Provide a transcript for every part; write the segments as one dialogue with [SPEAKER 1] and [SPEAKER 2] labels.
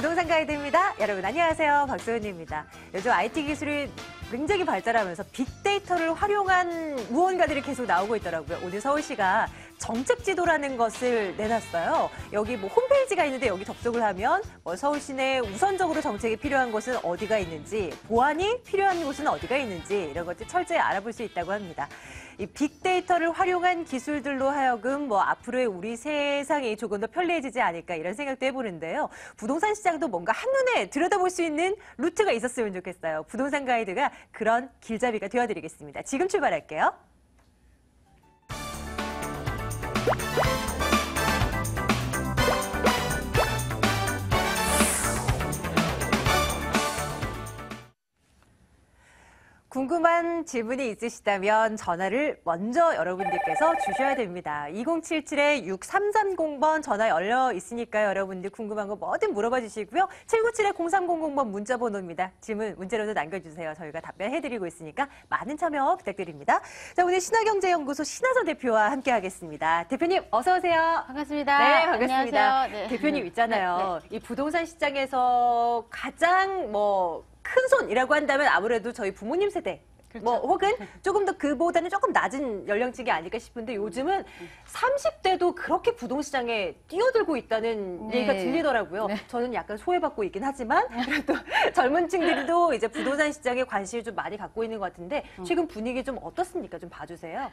[SPEAKER 1] 부동산 가이드입니다. 여러분 안녕하세요. 박소연입니다. 요즘 IT 기술이 굉장히 발달하면서 빅데이터를 활용한 무언가들이 계속 나오고 있더라고요. 오늘 서울시가 정책지도라는 것을 내놨어요. 여기 뭐 홈페이지가 있는데 여기 접속을 하면 서울 시내 우선적으로 정책이 필요한 곳은 어디가 있는지, 보완이 필요한 곳은 어디가 있는지 이런 것들 철저히 알아볼 수 있다고 합니다. 이 빅데이터를 활용한 기술들로 하여금 앞으로의 우리 세상이 조금 더 편리해지지 않을까 이런 생각도 해보는데요. 부동산 시장도 뭔가 한눈에 들여다볼 수 있는 루트가 있었으면 좋겠어요. 부동산 가이드가 그런 길잡이가 되어드리겠습니다. 지금 출발할게요. 궁금한 질문이 있으시다면 전화를 먼저 여러분들께서 주셔야 됩니다. 2077-6330번 전화 열려 있으니까요. 여러분들 궁금한 거 뭐든 물어봐 주시고요. 797-0300번 문자 번호입니다. 질문 문자로도 남겨주세요. 저희가 답변해드리고 있으니까 많은 참여 부탁드립니다. 자, 오늘 신화경제연구소 신하선 대표와 함께하겠습니다. 대표님 어서 오세요.
[SPEAKER 2] 반갑습니다.
[SPEAKER 1] 네, 반갑습니다.
[SPEAKER 2] 안녕하세요. 네.
[SPEAKER 1] 대표님 있잖아요.
[SPEAKER 2] 네.
[SPEAKER 1] 이 부동산 시장에서 가장 큰 손이라고 한다면 아무래도 저희 부모님 세대
[SPEAKER 2] 그렇죠.
[SPEAKER 1] 혹은 조금 더 그보다는 조금 낮은 연령층이 아닐까 싶은데 요즘은 30대도 그렇게 부동시장에 뛰어들고 있다는
[SPEAKER 2] 네.
[SPEAKER 1] 얘기가 들리더라고요.
[SPEAKER 2] 네.
[SPEAKER 1] 저는 약간 소외받고 있긴 하지만 그래도 젊은 층들도 이제 부동산 시장에 관심을 좀 많이 갖고 있는 것 같은데 최근 분위기 좀 어떻습니까? 좀 봐주세요.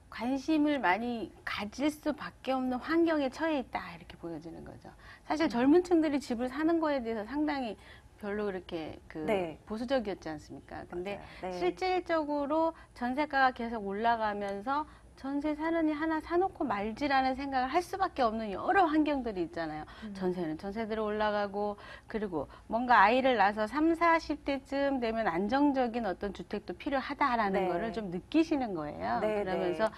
[SPEAKER 2] 관심을 많이 가질 수밖에 없는 환경에 처해 있다 이렇게 보여지는 거죠. 사실 젊은 층들이 집을 사는 거에 대해서 상당히 별로 그렇게
[SPEAKER 1] 네.
[SPEAKER 2] 보수적이었지 않습니까? 근데
[SPEAKER 1] 네.
[SPEAKER 2] 실질적으로 전세가가 계속 올라가면서 전세 사느니 하나 사놓고 말지라는 생각을 할 수밖에 없는 여러 환경들이 있잖아요. 전세는 전세대로 올라가고 그리고 뭔가 아이를 낳아서 30, 40대쯤 되면 안정적인 어떤 주택도 필요하다라는
[SPEAKER 1] 네.
[SPEAKER 2] 거를 좀 느끼시는 거예요.
[SPEAKER 1] 네,
[SPEAKER 2] 그러면서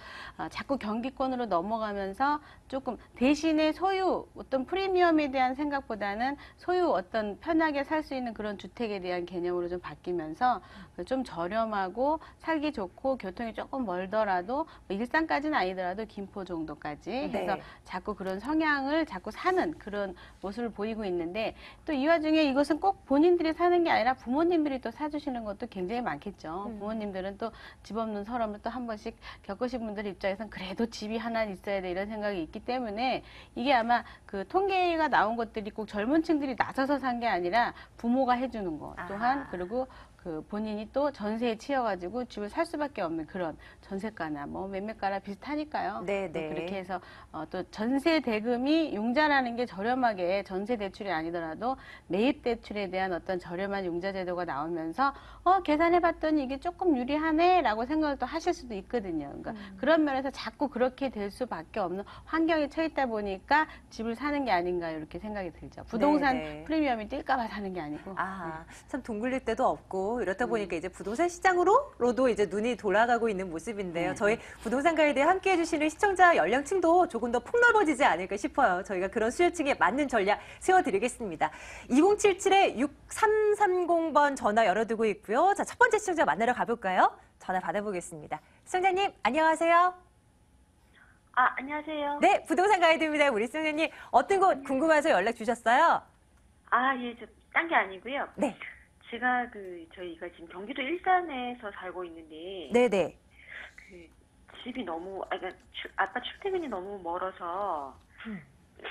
[SPEAKER 2] 자꾸 경기권으로 넘어가면서 조금 대신에 소유 어떤 프리미엄에 대한 생각보다는 소유 어떤 편하게 살 수 있는 그런 주택에 대한 개념으로 좀 바뀌면서 좀 저렴하고 살기 좋고 교통이 조금 멀더라도 일산까지는 아니더라도 김포 정도까지 해서 자꾸 그런 성향을 자꾸 사는 그런 모습을 보이고 있는데 또 이 와중에 이것은 꼭 본인들이 사는 게 아니라 부모님들이 또 사주시는 것도 굉장히 많겠죠. 부모님들은 또 집 없는 서름을 또 한 번씩 겪으신 분들 입장에서는 그래도 집이 하나 있어야 돼 이런 생각이 있기 때문에 이게 아마 그 통계가 나온 것들이 꼭 젊은 층들이 나서서 산 게 아니라 부모가 해주는 것 또한 그리고 그 본인이 또 전세에 치여가지고 집을 살 수밖에 없는 그런 전세가나 매매가나 비슷하니까요.
[SPEAKER 1] 네.
[SPEAKER 2] 그렇게 해서 또 전세 대금이 융자라는 게 저렴하게 전세 대출이 아니더라도 매입 대출에 대한 어떤 저렴한 융자 제도가 나오면서 계산해봤더니 이게 조금 유리하네라고 생각을 또 하실 수도 있거든요. 그러니까 그런 면에서 자꾸 그렇게 될 수밖에 없는 환경에 처했다 보니까 집을 사는 게 아닌가 이렇게 생각이 들죠. 부동산 프리미엄이 뛸까봐 사는 게 아니고.
[SPEAKER 1] 참 둥글릴 데도 없고 이렇다 보니까 이제 부동산 시장으로도 이제 눈이 돌아가고 있는 모습인데요. 저희 부동산 가이드에 함께 해주시는 시청자 연령층도 조금 더 폭넓어지지 않을까 싶어요. 저희가 그런 수요층에 맞는 전략 세워드리겠습니다. 2077-6330번 전화 열어두고 있고요. 자, 첫 번째 시청자 만나러 가볼까요? 전화 받아보겠습니다. 시청자님 안녕하세요.
[SPEAKER 3] 안녕하세요.
[SPEAKER 1] 네, 부동산 가이드입니다. 우리 시청자님 어떤 곳 궁금해서 연락 주셨어요?
[SPEAKER 3] 예, 딴 게 아니고요.
[SPEAKER 1] 네.
[SPEAKER 3] 제가 저희가 지금 경기도 일산에서 살고 있는데,
[SPEAKER 1] 네네.
[SPEAKER 3] 집이 너무, 그러니까 아빠 출퇴근이 너무 멀어서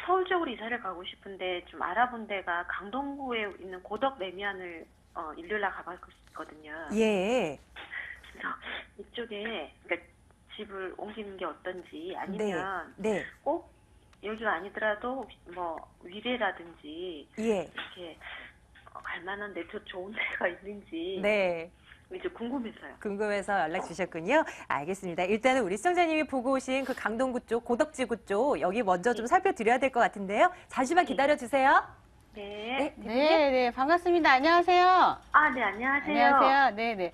[SPEAKER 3] 서울 쪽으로 이사를 가고 싶은데 좀 알아본 데가 강동구에 있는 고덕 레미안을 일요일날 가봤거든요.
[SPEAKER 1] 예.
[SPEAKER 3] 그래서 이쪽에 그러니까 집을 옮기는 게 어떤지 아니면
[SPEAKER 1] 네.
[SPEAKER 3] 꼭 여기가 아니더라도 위례라든지 이렇게 갈 만한 네트워크 좋은 데가 있는지 이제 궁금해서요.
[SPEAKER 1] 궁금해서 연락 주셨군요. 알겠습니다. 일단은 우리 시청자님이 보고 오신 그 강동구 쪽, 고덕지구 쪽 여기 먼저 좀 살펴드려야 될 것 같은데요. 잠시만 기다려주세요.
[SPEAKER 2] 네, 반갑습니다. 안녕하세요.
[SPEAKER 3] 네, 안녕하세요.
[SPEAKER 2] 안녕하세요. 네네.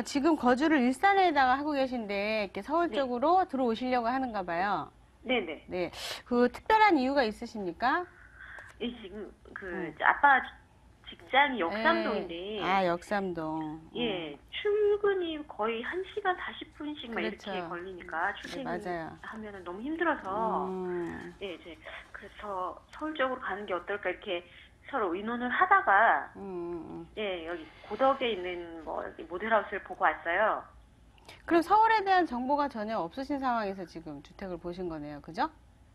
[SPEAKER 2] 지금 거주를 일산에다가 하고 계신데 이렇게 서울 쪽으로 들어오시려고 하는가 봐요.
[SPEAKER 3] 네네.
[SPEAKER 2] 네. 그 특별한 이유가 있으십니까?
[SPEAKER 3] 지금 아빠 직장이 역삼동인데
[SPEAKER 2] 아, 역삼동.
[SPEAKER 3] 예, 출근이 거의 1시간 40분씩 막
[SPEAKER 2] 그렇죠.
[SPEAKER 3] 이렇게 걸리니까
[SPEAKER 2] 네, 맞아요.
[SPEAKER 3] 출퇴근하면은 너무 힘들어서 예, 이제 그래서 서울 쪽으로 가는 게 어떨까 이렇게 서로 의논을 하다가 예, 여기 고덕에 있는 뭐 여기 모델하우스를 보고 왔어요.
[SPEAKER 2] 그럼 서울에 대한 정보가 전혀 없으신 상황에서 지금 주택을 보신 거네요. 그죠?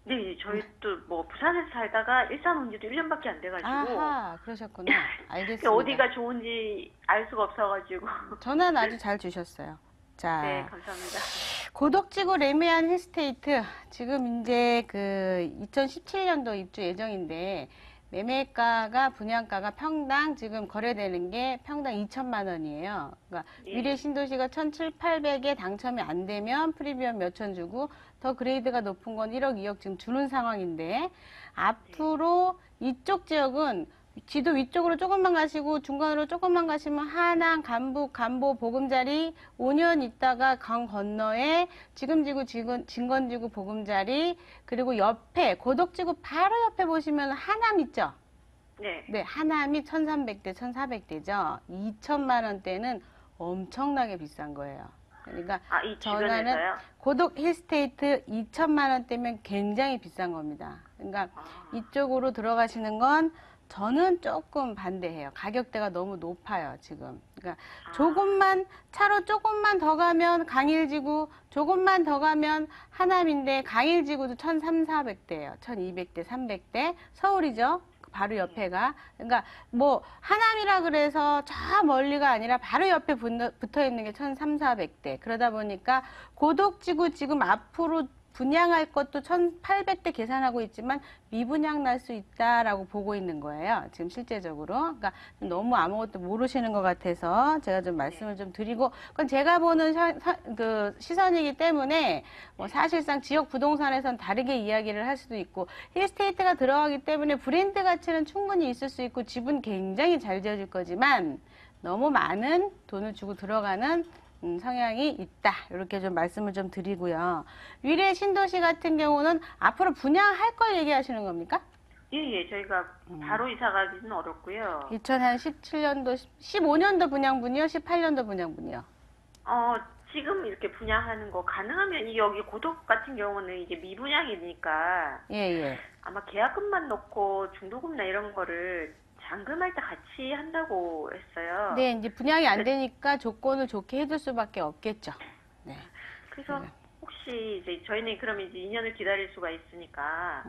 [SPEAKER 3] 네, 저희 또 뭐 부산에서 살다가 일산 온 지도 1년밖에 안 돼가지고
[SPEAKER 2] 아하, 그러셨구나. 알겠습니다.
[SPEAKER 3] 어디가 좋은지 알 수가 없어가지고.
[SPEAKER 2] 전화는 아주 잘 주셨어요. 자,
[SPEAKER 3] 네, 감사합니다.
[SPEAKER 2] 고덕지구 레미안 힐스테이트 지금 이제 그 2017년도 입주 예정인데 매매가가 분양가가 평당 지금 거래되는 게 평당 2천만 원이에요. 그러니까
[SPEAKER 3] 예.
[SPEAKER 2] 미래 신도시가 1,700에 당첨이 안 되면 프리미엄 몇천 주고 더 그레이드가 높은 건 1억, 2억 지금 주는 상황인데 앞으로 이쪽 지역은 지도 위쪽으로 조금만 가시고 중간으로 조금만 가시면 하남, 간북, 간보, 보금자리 5년 있다가 강 건너에 지금지구, 진건지구, 보금자리 그리고 옆에 고덕지구 바로 옆에 보시면 하남 있죠?
[SPEAKER 3] 네.
[SPEAKER 2] 네, 하남이 1,300대, 1,400대죠. 2천만 원대는 엄청나게 비싼 거예요. 그러니까
[SPEAKER 3] 아, 이
[SPEAKER 2] 전화는
[SPEAKER 3] 주변에서요?
[SPEAKER 2] 고덕 힐스테이트 2천만 원대면 굉장히 비싼 겁니다. 그러니까 이쪽으로 들어가시는 건 저는 조금 반대해요. 가격대가 너무 높아요, 지금. 그러니까 조금만, 차로 조금만 더 가면 강일지구, 조금만 더 가면 하남인데 강일지구도 1,300, 400대예요. 1,200대, 300대. 서울이죠. 바로 옆에가. 그러니까 뭐 하남이라 그래서 저 멀리가 아니라 바로 옆에 붙어 있는 게 1,300, 400대. 그러다 보니까 고덕지구 지금 앞으로 분양할 것도 1,800대 계산하고 있지만 미분양 날 수 있다라고 보고 있는 거예요. 지금 실제적으로. 그러니까 너무 아무것도 모르시는 것 같아서 제가 좀 말씀을 좀 드리고 그건 제가 보는 그 시선이기 때문에 뭐 사실상 지역 부동산에선 다르게 이야기를 할 수도 있고 힐스테이트가 들어가기 때문에 브랜드 가치는 충분히 있을 수 있고 집은 굉장히 잘 지어질 거지만 너무 많은 돈을 주고 들어가는 성향이 있다. 이렇게 좀 말씀을 좀 드리고요. 위례 신도시 같은 경우는 앞으로 분양할 걸 얘기하시는 겁니까?
[SPEAKER 3] 예, 예. 저희가 바로 이사 가기는 어렵고요.
[SPEAKER 2] 2017년도, 15년도 분양분이요? 18년도 분양분이요?
[SPEAKER 3] 지금 이렇게 분양하는 거 가능하면 이 여기 고덕 같은 경우는 이게 미분양이니까
[SPEAKER 2] 예, 예.
[SPEAKER 3] 아마 계약금만 넣고 중도금이나 이런 거를 잔금할 때 같이 한다고 했어요.
[SPEAKER 2] 네, 이제 분양이 안 되니까 조건을 좋게 해줄 수밖에 없겠죠. 네.
[SPEAKER 3] 그래서 혹시 이제 저희는 그러면 이제 2년을 기다릴 수가 있으니까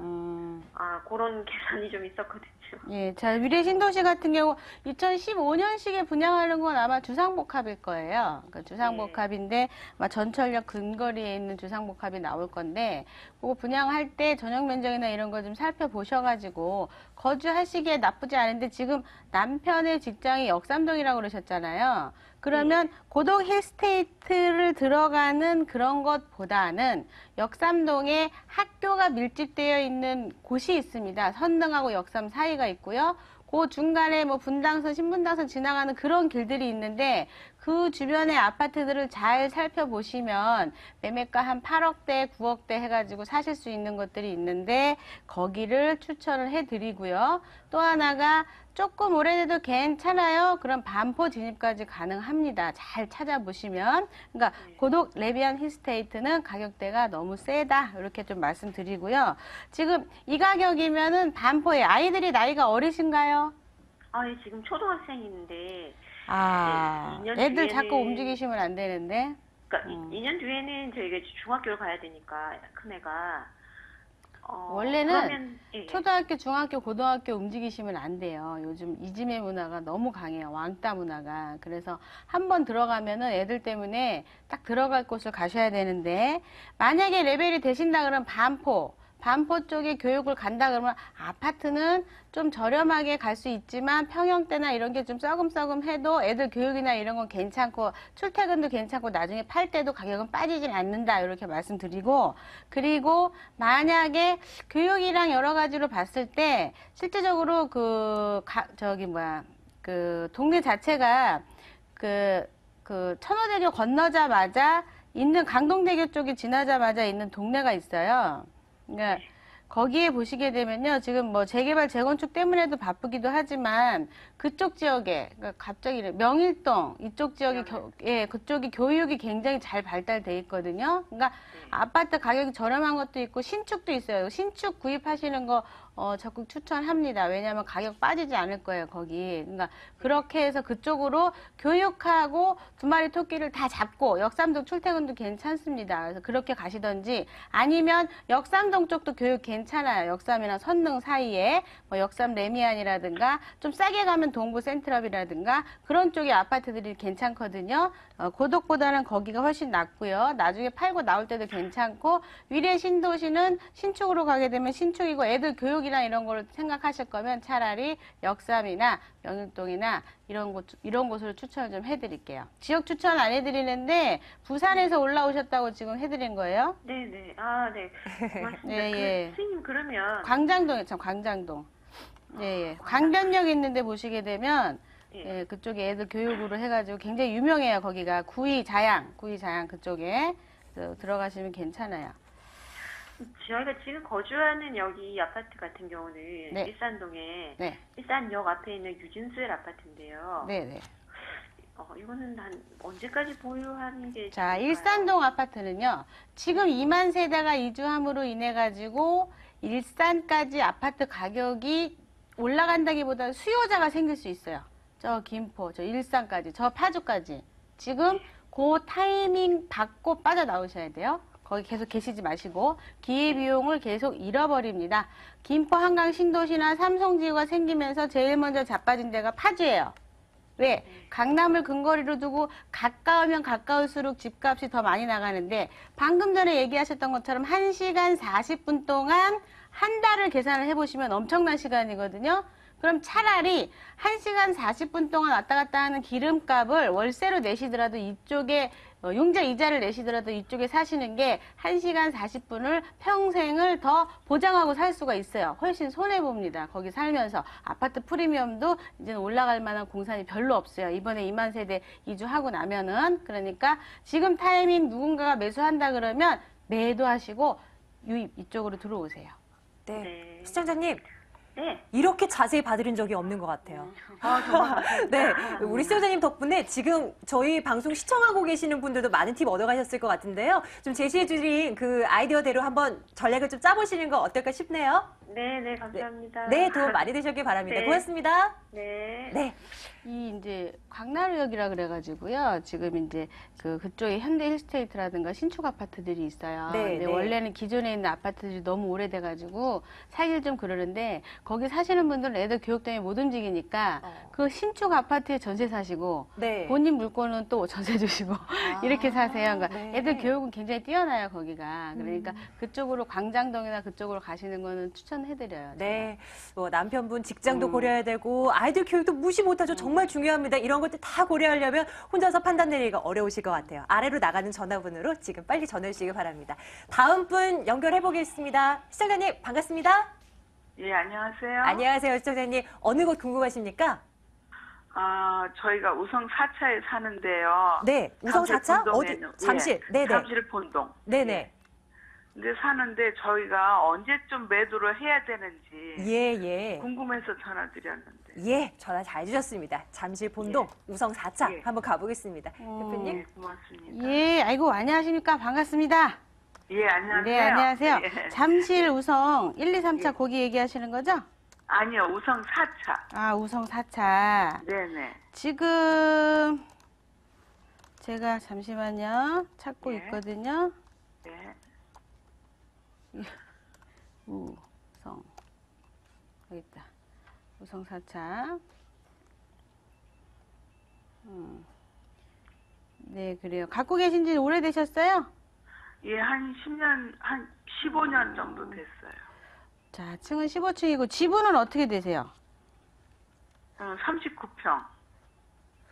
[SPEAKER 3] 그런 계산이 좀 있었거든요.
[SPEAKER 2] 예, 자, 위례 신도시 같은 경우 2015년식에 분양하는 건 아마 주상복합일 거예요. 그러니까 주상복합인데 아마 전철역 근거리에 있는 주상복합이 나올 건데 그거 분양할 때 전용 면적이나 이런 거 좀 살펴보셔가지고 거주하시기에 나쁘지 않은데 지금 남편의 직장이 역삼동이라고 그러셨잖아요. 그러면 고덕 힐스테이트를 들어가는 그런 것보다는 역삼동에 학교가 밀집되어 있는 곳이 있습니다. 선릉하고 역삼 사이가 있고요. 그 중간에 뭐 분당선, 신분당선 지나가는 그런 길들이 있는데 그 주변의 아파트들을 잘 살펴보시면 매매가 한 8억대, 9억대 해가지고 사실 수 있는 것들이 있는데 거기를 추천을 해드리고요. 또 하나가 조금 오래돼도 괜찮아요. 그럼 반포 진입까지 가능합니다. 잘 찾아보시면. 그러니까 고덕 레미안 힐스테이트는 가격대가 너무 세다. 이렇게 좀 말씀드리고요. 지금 이 가격이면은 반포에 아이들이 나이가 어리신가요?
[SPEAKER 3] 예, 지금 초등학생인데
[SPEAKER 2] 아,
[SPEAKER 3] 네, 2년
[SPEAKER 2] 애들
[SPEAKER 3] 뒤에는-
[SPEAKER 2] 자꾸 움직이시면 안 되는데.
[SPEAKER 3] 그러니까 2년 뒤에는 저희가 중학교를 가야 되니까 큰 애가
[SPEAKER 2] 원래는
[SPEAKER 3] 그러면, 예.
[SPEAKER 2] 초등학교, 중학교, 고등학교 움직이시면 안 돼요. 요즘 이지메 문화가 너무 강해요. 왕따 문화가. 그래서 한번 들어가면은 애들 때문에 딱 들어갈 곳을 가셔야 되는데 만약에 레벨이 되신다 그러면 반포 쪽에 교육을 간다 그러면 아파트는 좀 저렴하게 갈 수 있지만 평형대나 이런 게 좀 썩음썩음 해도 애들 교육이나 이런 건 괜찮고 출퇴근도 괜찮고 나중에 팔 때도 가격은 빠지진 않는다 이렇게 말씀드리고 그리고 만약에 교육이랑 여러 가지로 봤을 때 실제적으로 그 동네 자체가 그 천호대교 건너자마자 있는 강동대교 쪽에 지나자마자 있는 동네가 있어요. 그러니까 거기에 보시게 되면요. 지금 뭐 재개발, 재건축 때문에도 바쁘기도 하지만 그쪽 지역에, 그러니까 갑자기 명일동 이쪽 지역이 그쪽이 교육이 굉장히 잘 발달돼 있거든요. 그러니까 아파트 가격이 저렴한 것도 있고 신축도 있어요. 신축 구입하시는 거 적극 추천합니다. 왜냐하면 가격 빠지지 않을 거예요, 거기. 그러니까 그렇게 해서 그쪽으로 교육하고 두 마리 토끼를 다 잡고 역삼동 출퇴근도 괜찮습니다. 그래서 그렇게 가시던지 아니면 역삼동 쪽도 교육 괜찮아요. 역삼이나 선릉 사이에 뭐 역삼 레미안이라든가 좀 싸게 가면 동부 센트럴이라든가 그런 쪽의 아파트들이 괜찮거든요. 고덕보다는 거기가 훨씬 낫고요. 나중에 팔고 나올 때도 괜찮고 위례 신도시는 신축으로 가게 되면 신축이고 애들 교육이나 이런 걸 생각하실 거면 차라리 역삼이나 명일동이나 이런 곳으로 추천을 좀 해드릴게요. 지역 추천 안 해드리는데 부산에서 올라오셨다고 지금 해드린 거예요?
[SPEAKER 3] 네네. 아, 네. 고맙습니다.
[SPEAKER 2] 예.
[SPEAKER 3] 선생님, 그러면.
[SPEAKER 2] 광장동에 참 광장동. 예. 광변역 있는데 보시게 되면
[SPEAKER 3] 예.
[SPEAKER 2] 예, 그쪽에 애들 교육으로 해가지고 굉장히 유명해요. 거기가 구이자양 그쪽에 그래서 들어가시면 괜찮아요.
[SPEAKER 3] 저희가 지금 거주하는 여기 아파트 같은 경우는
[SPEAKER 2] 네.
[SPEAKER 3] 일산동에
[SPEAKER 2] 네,
[SPEAKER 3] 일산역 앞에 있는 유진스웰 아파트인데요.
[SPEAKER 2] 네.
[SPEAKER 3] 이거는 한 언제까지 보유하는 게
[SPEAKER 2] 자,
[SPEAKER 3] 좋을까요?
[SPEAKER 2] 일산동 아파트는요. 지금 2만 세대가 이주함으로 인해 가지고 일산까지 아파트 가격이 올라간다기보다 수요자가 생길 수 있어요. 저 김포, 저 일산까지, 저 파주까지. 지금 그 타이밍 받고 빠져나오셔야 돼요. 거기 계속 계시지 마시고 기회비용을 계속 잃어버립니다. 김포 한강 신도시나 삼성지구가 생기면서 제일 먼저 자빠진 데가 파주예요. 왜? 강남을 근거리로 두고 가까우면 가까울수록 집값이 더 많이 나가는데 방금 전에 얘기하셨던 것처럼 1시간 40분 동안 한 달을 계산을 해보시면 엄청난 시간이거든요. 그럼 차라리 1시간 40분 동안 왔다 갔다 하는 기름값을 월세로 내시더라도 이쪽에 용자 이자를 내시더라도 이쪽에 사시는 게 1시간 40분을 평생을 더 보장하고 살 수가 있어요. 훨씬 손해봅니다. 거기 살면서. 아파트 프리미엄도 이제는 올라갈 만한 공산이 별로 없어요. 이번에 2만 세대 이주하고 나면은. 그러니까 지금 타이밍 누군가가 매수한다 그러면 매도하시고 유입 이쪽으로 들어오세요.
[SPEAKER 1] 네.
[SPEAKER 3] 네.
[SPEAKER 1] 시청자님,
[SPEAKER 3] 네.
[SPEAKER 1] 이렇게 자세히 봐드린 적이 없는 것 같아요.
[SPEAKER 3] 정말
[SPEAKER 1] 네, 우리 시청자님 덕분에 지금 저희 방송 시청하고 계시는 분들도 많은 팁 얻어가셨을 것 같은데요. 좀 제시해주신 그 아이디어대로 한번 전략을 좀 짜보시는 거 어떨까 싶네요.
[SPEAKER 3] 네, 감사합니다.
[SPEAKER 1] 네, 도움 많이 되셨길 바랍니다.
[SPEAKER 3] 네.
[SPEAKER 1] 고맙습니다.
[SPEAKER 3] 네.
[SPEAKER 1] 네.
[SPEAKER 2] 이 이제 광나루역이라 그래가지고요. 지금 이제 그쪽에 현대 힐스테이트라든가 신축 아파트들이 있어요.
[SPEAKER 1] 네,
[SPEAKER 2] 근데
[SPEAKER 1] 네.
[SPEAKER 2] 원래는 기존에 있는 아파트들이 너무 오래돼가지고 살길 좀 그러는데 거기 사시는 분들은 애들 교육 때문에 못 움직이니까 그 신축 아파트에 전세 사시고
[SPEAKER 1] 네.
[SPEAKER 2] 본인 물건은 또 전세 주시고 이렇게 사세요. 그러니까
[SPEAKER 1] 네.
[SPEAKER 2] 애들 교육은 굉장히 뛰어나요 거기가. 그러니까 그쪽으로 광장동이나 그쪽으로 가시는 거는 추천해드려요.
[SPEAKER 1] 네, 뭐 남편분 직장도 고려해야 되고 아이들 교육도 무시 못하죠. 정말 중요합니다. 이런 것들 다 고려하려면 혼자서 판단 내리기가 어려우실 것 같아요. 아래로 나가는 전화번호로 지금 빨리 전화해 주시기 바랍니다. 다음 분 연결해 보겠습니다. 시청자님 반갑습니다.
[SPEAKER 4] 예, 안녕하세요.
[SPEAKER 1] 안녕하세요, 시청자님. 어느 곳 궁금하십니까?
[SPEAKER 4] 저희가 우성 4차에 사는데요.
[SPEAKER 1] 네, 우성 4차? 어디?
[SPEAKER 4] 본동에는,
[SPEAKER 1] 잠실.
[SPEAKER 4] 예,
[SPEAKER 1] 네네.
[SPEAKER 4] 잠실 본동.
[SPEAKER 1] 네네.
[SPEAKER 4] 예. 근데 사는데 저희가 언제쯤 매도를 해야 되는지
[SPEAKER 1] 예.
[SPEAKER 4] 궁금해서 전화드렸는데.
[SPEAKER 1] 예, 전화 잘 주셨습니다. 잠실 본동 우성 4차
[SPEAKER 4] 예.
[SPEAKER 1] 한번 가보겠습니다. 대표님.
[SPEAKER 4] 예, 고맙습니다.
[SPEAKER 2] 예, 아이고 안녕하십니까. 반갑습니다.
[SPEAKER 4] 예, 안녕하세요.
[SPEAKER 2] 네, 안녕하세요.
[SPEAKER 4] 예.
[SPEAKER 2] 잠실 우성 1, 2, 3차 거기 얘기하시는 거죠?
[SPEAKER 4] 아니요, 우성 4차.
[SPEAKER 2] 아, 우성 4차.
[SPEAKER 4] 네네.
[SPEAKER 2] 지금 제가 잠시만요. 찾고
[SPEAKER 4] 예.
[SPEAKER 2] 있거든요.
[SPEAKER 4] 네.
[SPEAKER 2] 우성. 여기 있다. 우성 4차. 네, 그래요. 갖고 계신 지 오래되셨어요?
[SPEAKER 4] 예, 한 10년, 한 15년 정도 됐어요.
[SPEAKER 2] 자, 층은 15층이고 지분은 어떻게 되세요?
[SPEAKER 4] 39평.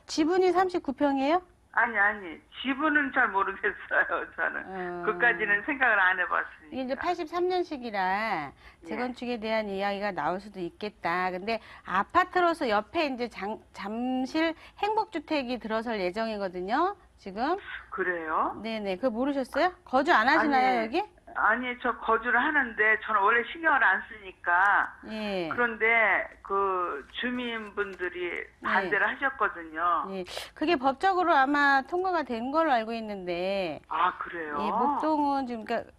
[SPEAKER 2] 지분이 39평이에요?
[SPEAKER 4] 아니, 지분은 잘 모르겠어요, 저는. 그까지는 생각을 안 해봤으니까.
[SPEAKER 2] 이게 이제 83년식이라
[SPEAKER 4] 예.
[SPEAKER 2] 재건축에 대한 이야기가 나올 수도 있겠다. 근데 아파트로서 옆에 이제 잠실 행복주택이 들어설 예정이거든요. 지금.
[SPEAKER 4] 그래요?
[SPEAKER 2] 네네. 그거 모르셨어요? 거주 안 하시나요,
[SPEAKER 4] 아니,
[SPEAKER 2] 여기?
[SPEAKER 4] 아니, 저 거주를 하는데 저는 원래 신경을 안 쓰니까.
[SPEAKER 2] 예.
[SPEAKER 4] 그런데 그 주민분들이 반대를 하셨거든요.
[SPEAKER 2] 예. 그게 법적으로 아마 통과가 된 걸로 알고 있는데,
[SPEAKER 4] 아, 그래요?
[SPEAKER 2] 예, 목동은 지금 그러니까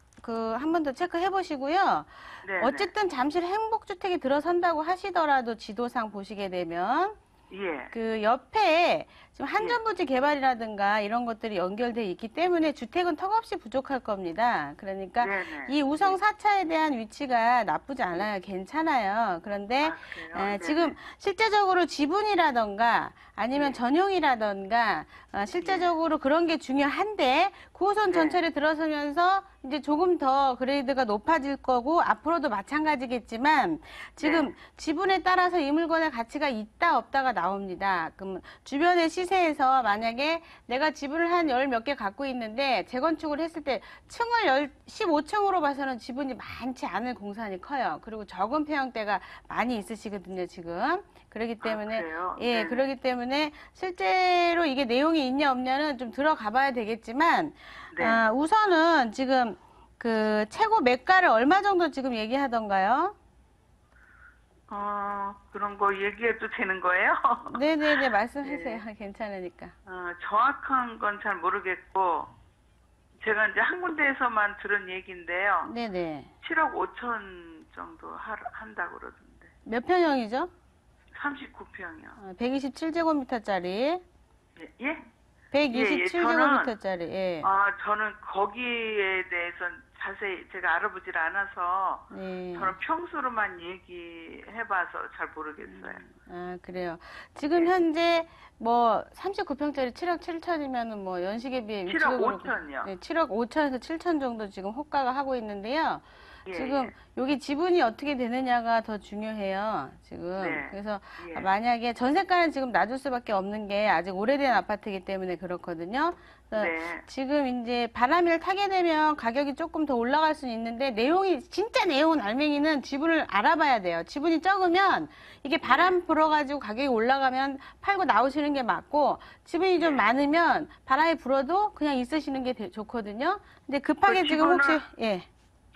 [SPEAKER 2] 한 번 더 체크해 보시고요.
[SPEAKER 4] 네.
[SPEAKER 2] 어쨌든 잠실 행복주택에 들어선다고 하시더라도 지도상 보시게 되면
[SPEAKER 4] 예.
[SPEAKER 2] 그 옆에 지금 한전부지 개발이라든가 이런 것들이 연결돼 있기 때문에 주택은 턱없이 부족할 겁니다. 그러니까
[SPEAKER 4] 네네.
[SPEAKER 2] 이 우성 4차에 대한 위치가 나쁘지 않아요. 괜찮아요. 그런데
[SPEAKER 4] 아, 그래요? 네네.
[SPEAKER 2] 지금 실제적으로 지분이라든가 아니면
[SPEAKER 4] 네.
[SPEAKER 2] 전용이라든가 실제적으로 그런 게 중요한데 9호선
[SPEAKER 4] 네.
[SPEAKER 2] 전철에 들어서면서 이제 조금 더 그레이드가 높아질 거고 앞으로도 마찬가지겠지만 지금
[SPEAKER 4] 네.
[SPEAKER 2] 지분에 따라서 이 물건의 가치가 있다 없다가 나옵니다. 그럼 주변의 시세에서 만약에 내가 지분을 한 열 몇 개 갖고 있는데 재건축을 했을 때 층을 15층으로 봐서는 지분이 많지 않은 공산이 커요. 그리고 적은 평형대가 많이 있으시거든요, 지금. 그렇기 때문에
[SPEAKER 4] 그래요?
[SPEAKER 2] 예,
[SPEAKER 4] 네네.
[SPEAKER 2] 그렇기 때문에 실제로 이게 내용이 있냐 없냐는 좀 들어가 봐야 되겠지만
[SPEAKER 4] 네.
[SPEAKER 2] 우선은 지금 그 최고 매가를 얼마 정도 지금 얘기하던가요?
[SPEAKER 4] 그런 거 얘기해도 되는 거예요?
[SPEAKER 2] 네네네, 말씀하세요. 괜찮으니까.
[SPEAKER 4] 정확한 건 잘 모르겠고, 제가 이제 한 군데에서만 들은 얘기인데요.
[SPEAKER 2] 네네.
[SPEAKER 4] 7억 5천 정도 한다고 그러던데.
[SPEAKER 2] 몇 평형이죠?
[SPEAKER 4] 39평이요.
[SPEAKER 2] 127제곱미터짜리.
[SPEAKER 4] 예?
[SPEAKER 2] 127제곱미터짜리. 예.
[SPEAKER 4] 저는 거기에 대해서는 자세히 제가 알아보질 않아서,
[SPEAKER 2] 네.
[SPEAKER 4] 저는 평수로만 얘기해봐서 잘 모르겠어요.
[SPEAKER 2] 아, 그래요. 지금 현재 뭐 39평짜리 7억 7천이면은 뭐 연식에 비해
[SPEAKER 4] 7억
[SPEAKER 2] 위치가 그렇고
[SPEAKER 4] 5천이요.
[SPEAKER 2] 네, 7억 5천에서 7천 정도 지금 호가가 하고 있는데요.
[SPEAKER 4] 예,
[SPEAKER 2] 지금 여기 지분이 어떻게 되느냐가 더 중요해요. 지금.
[SPEAKER 4] 네.
[SPEAKER 2] 그래서
[SPEAKER 4] 예.
[SPEAKER 2] 만약에 전세가는 지금 낮을 수밖에 없는 게 아직 오래된 아파트이기 때문에 그렇거든요. 그래서
[SPEAKER 4] 네.
[SPEAKER 2] 지금 이제 바람을 타게 되면 가격이 조금 더 올라갈 수는 있는데 진짜 내용은 알맹이는 지분을 알아봐야 돼요. 지분이 적으면 이게 바람 불어가지고 가격이 올라가면 팔고 나오시는 게 맞고 지분이 좀
[SPEAKER 4] 네.
[SPEAKER 2] 많으면 바람이 불어도 그냥 있으시는 게 좋거든요. 근데 급하게
[SPEAKER 4] 그
[SPEAKER 2] 지금 혹시
[SPEAKER 4] 지분은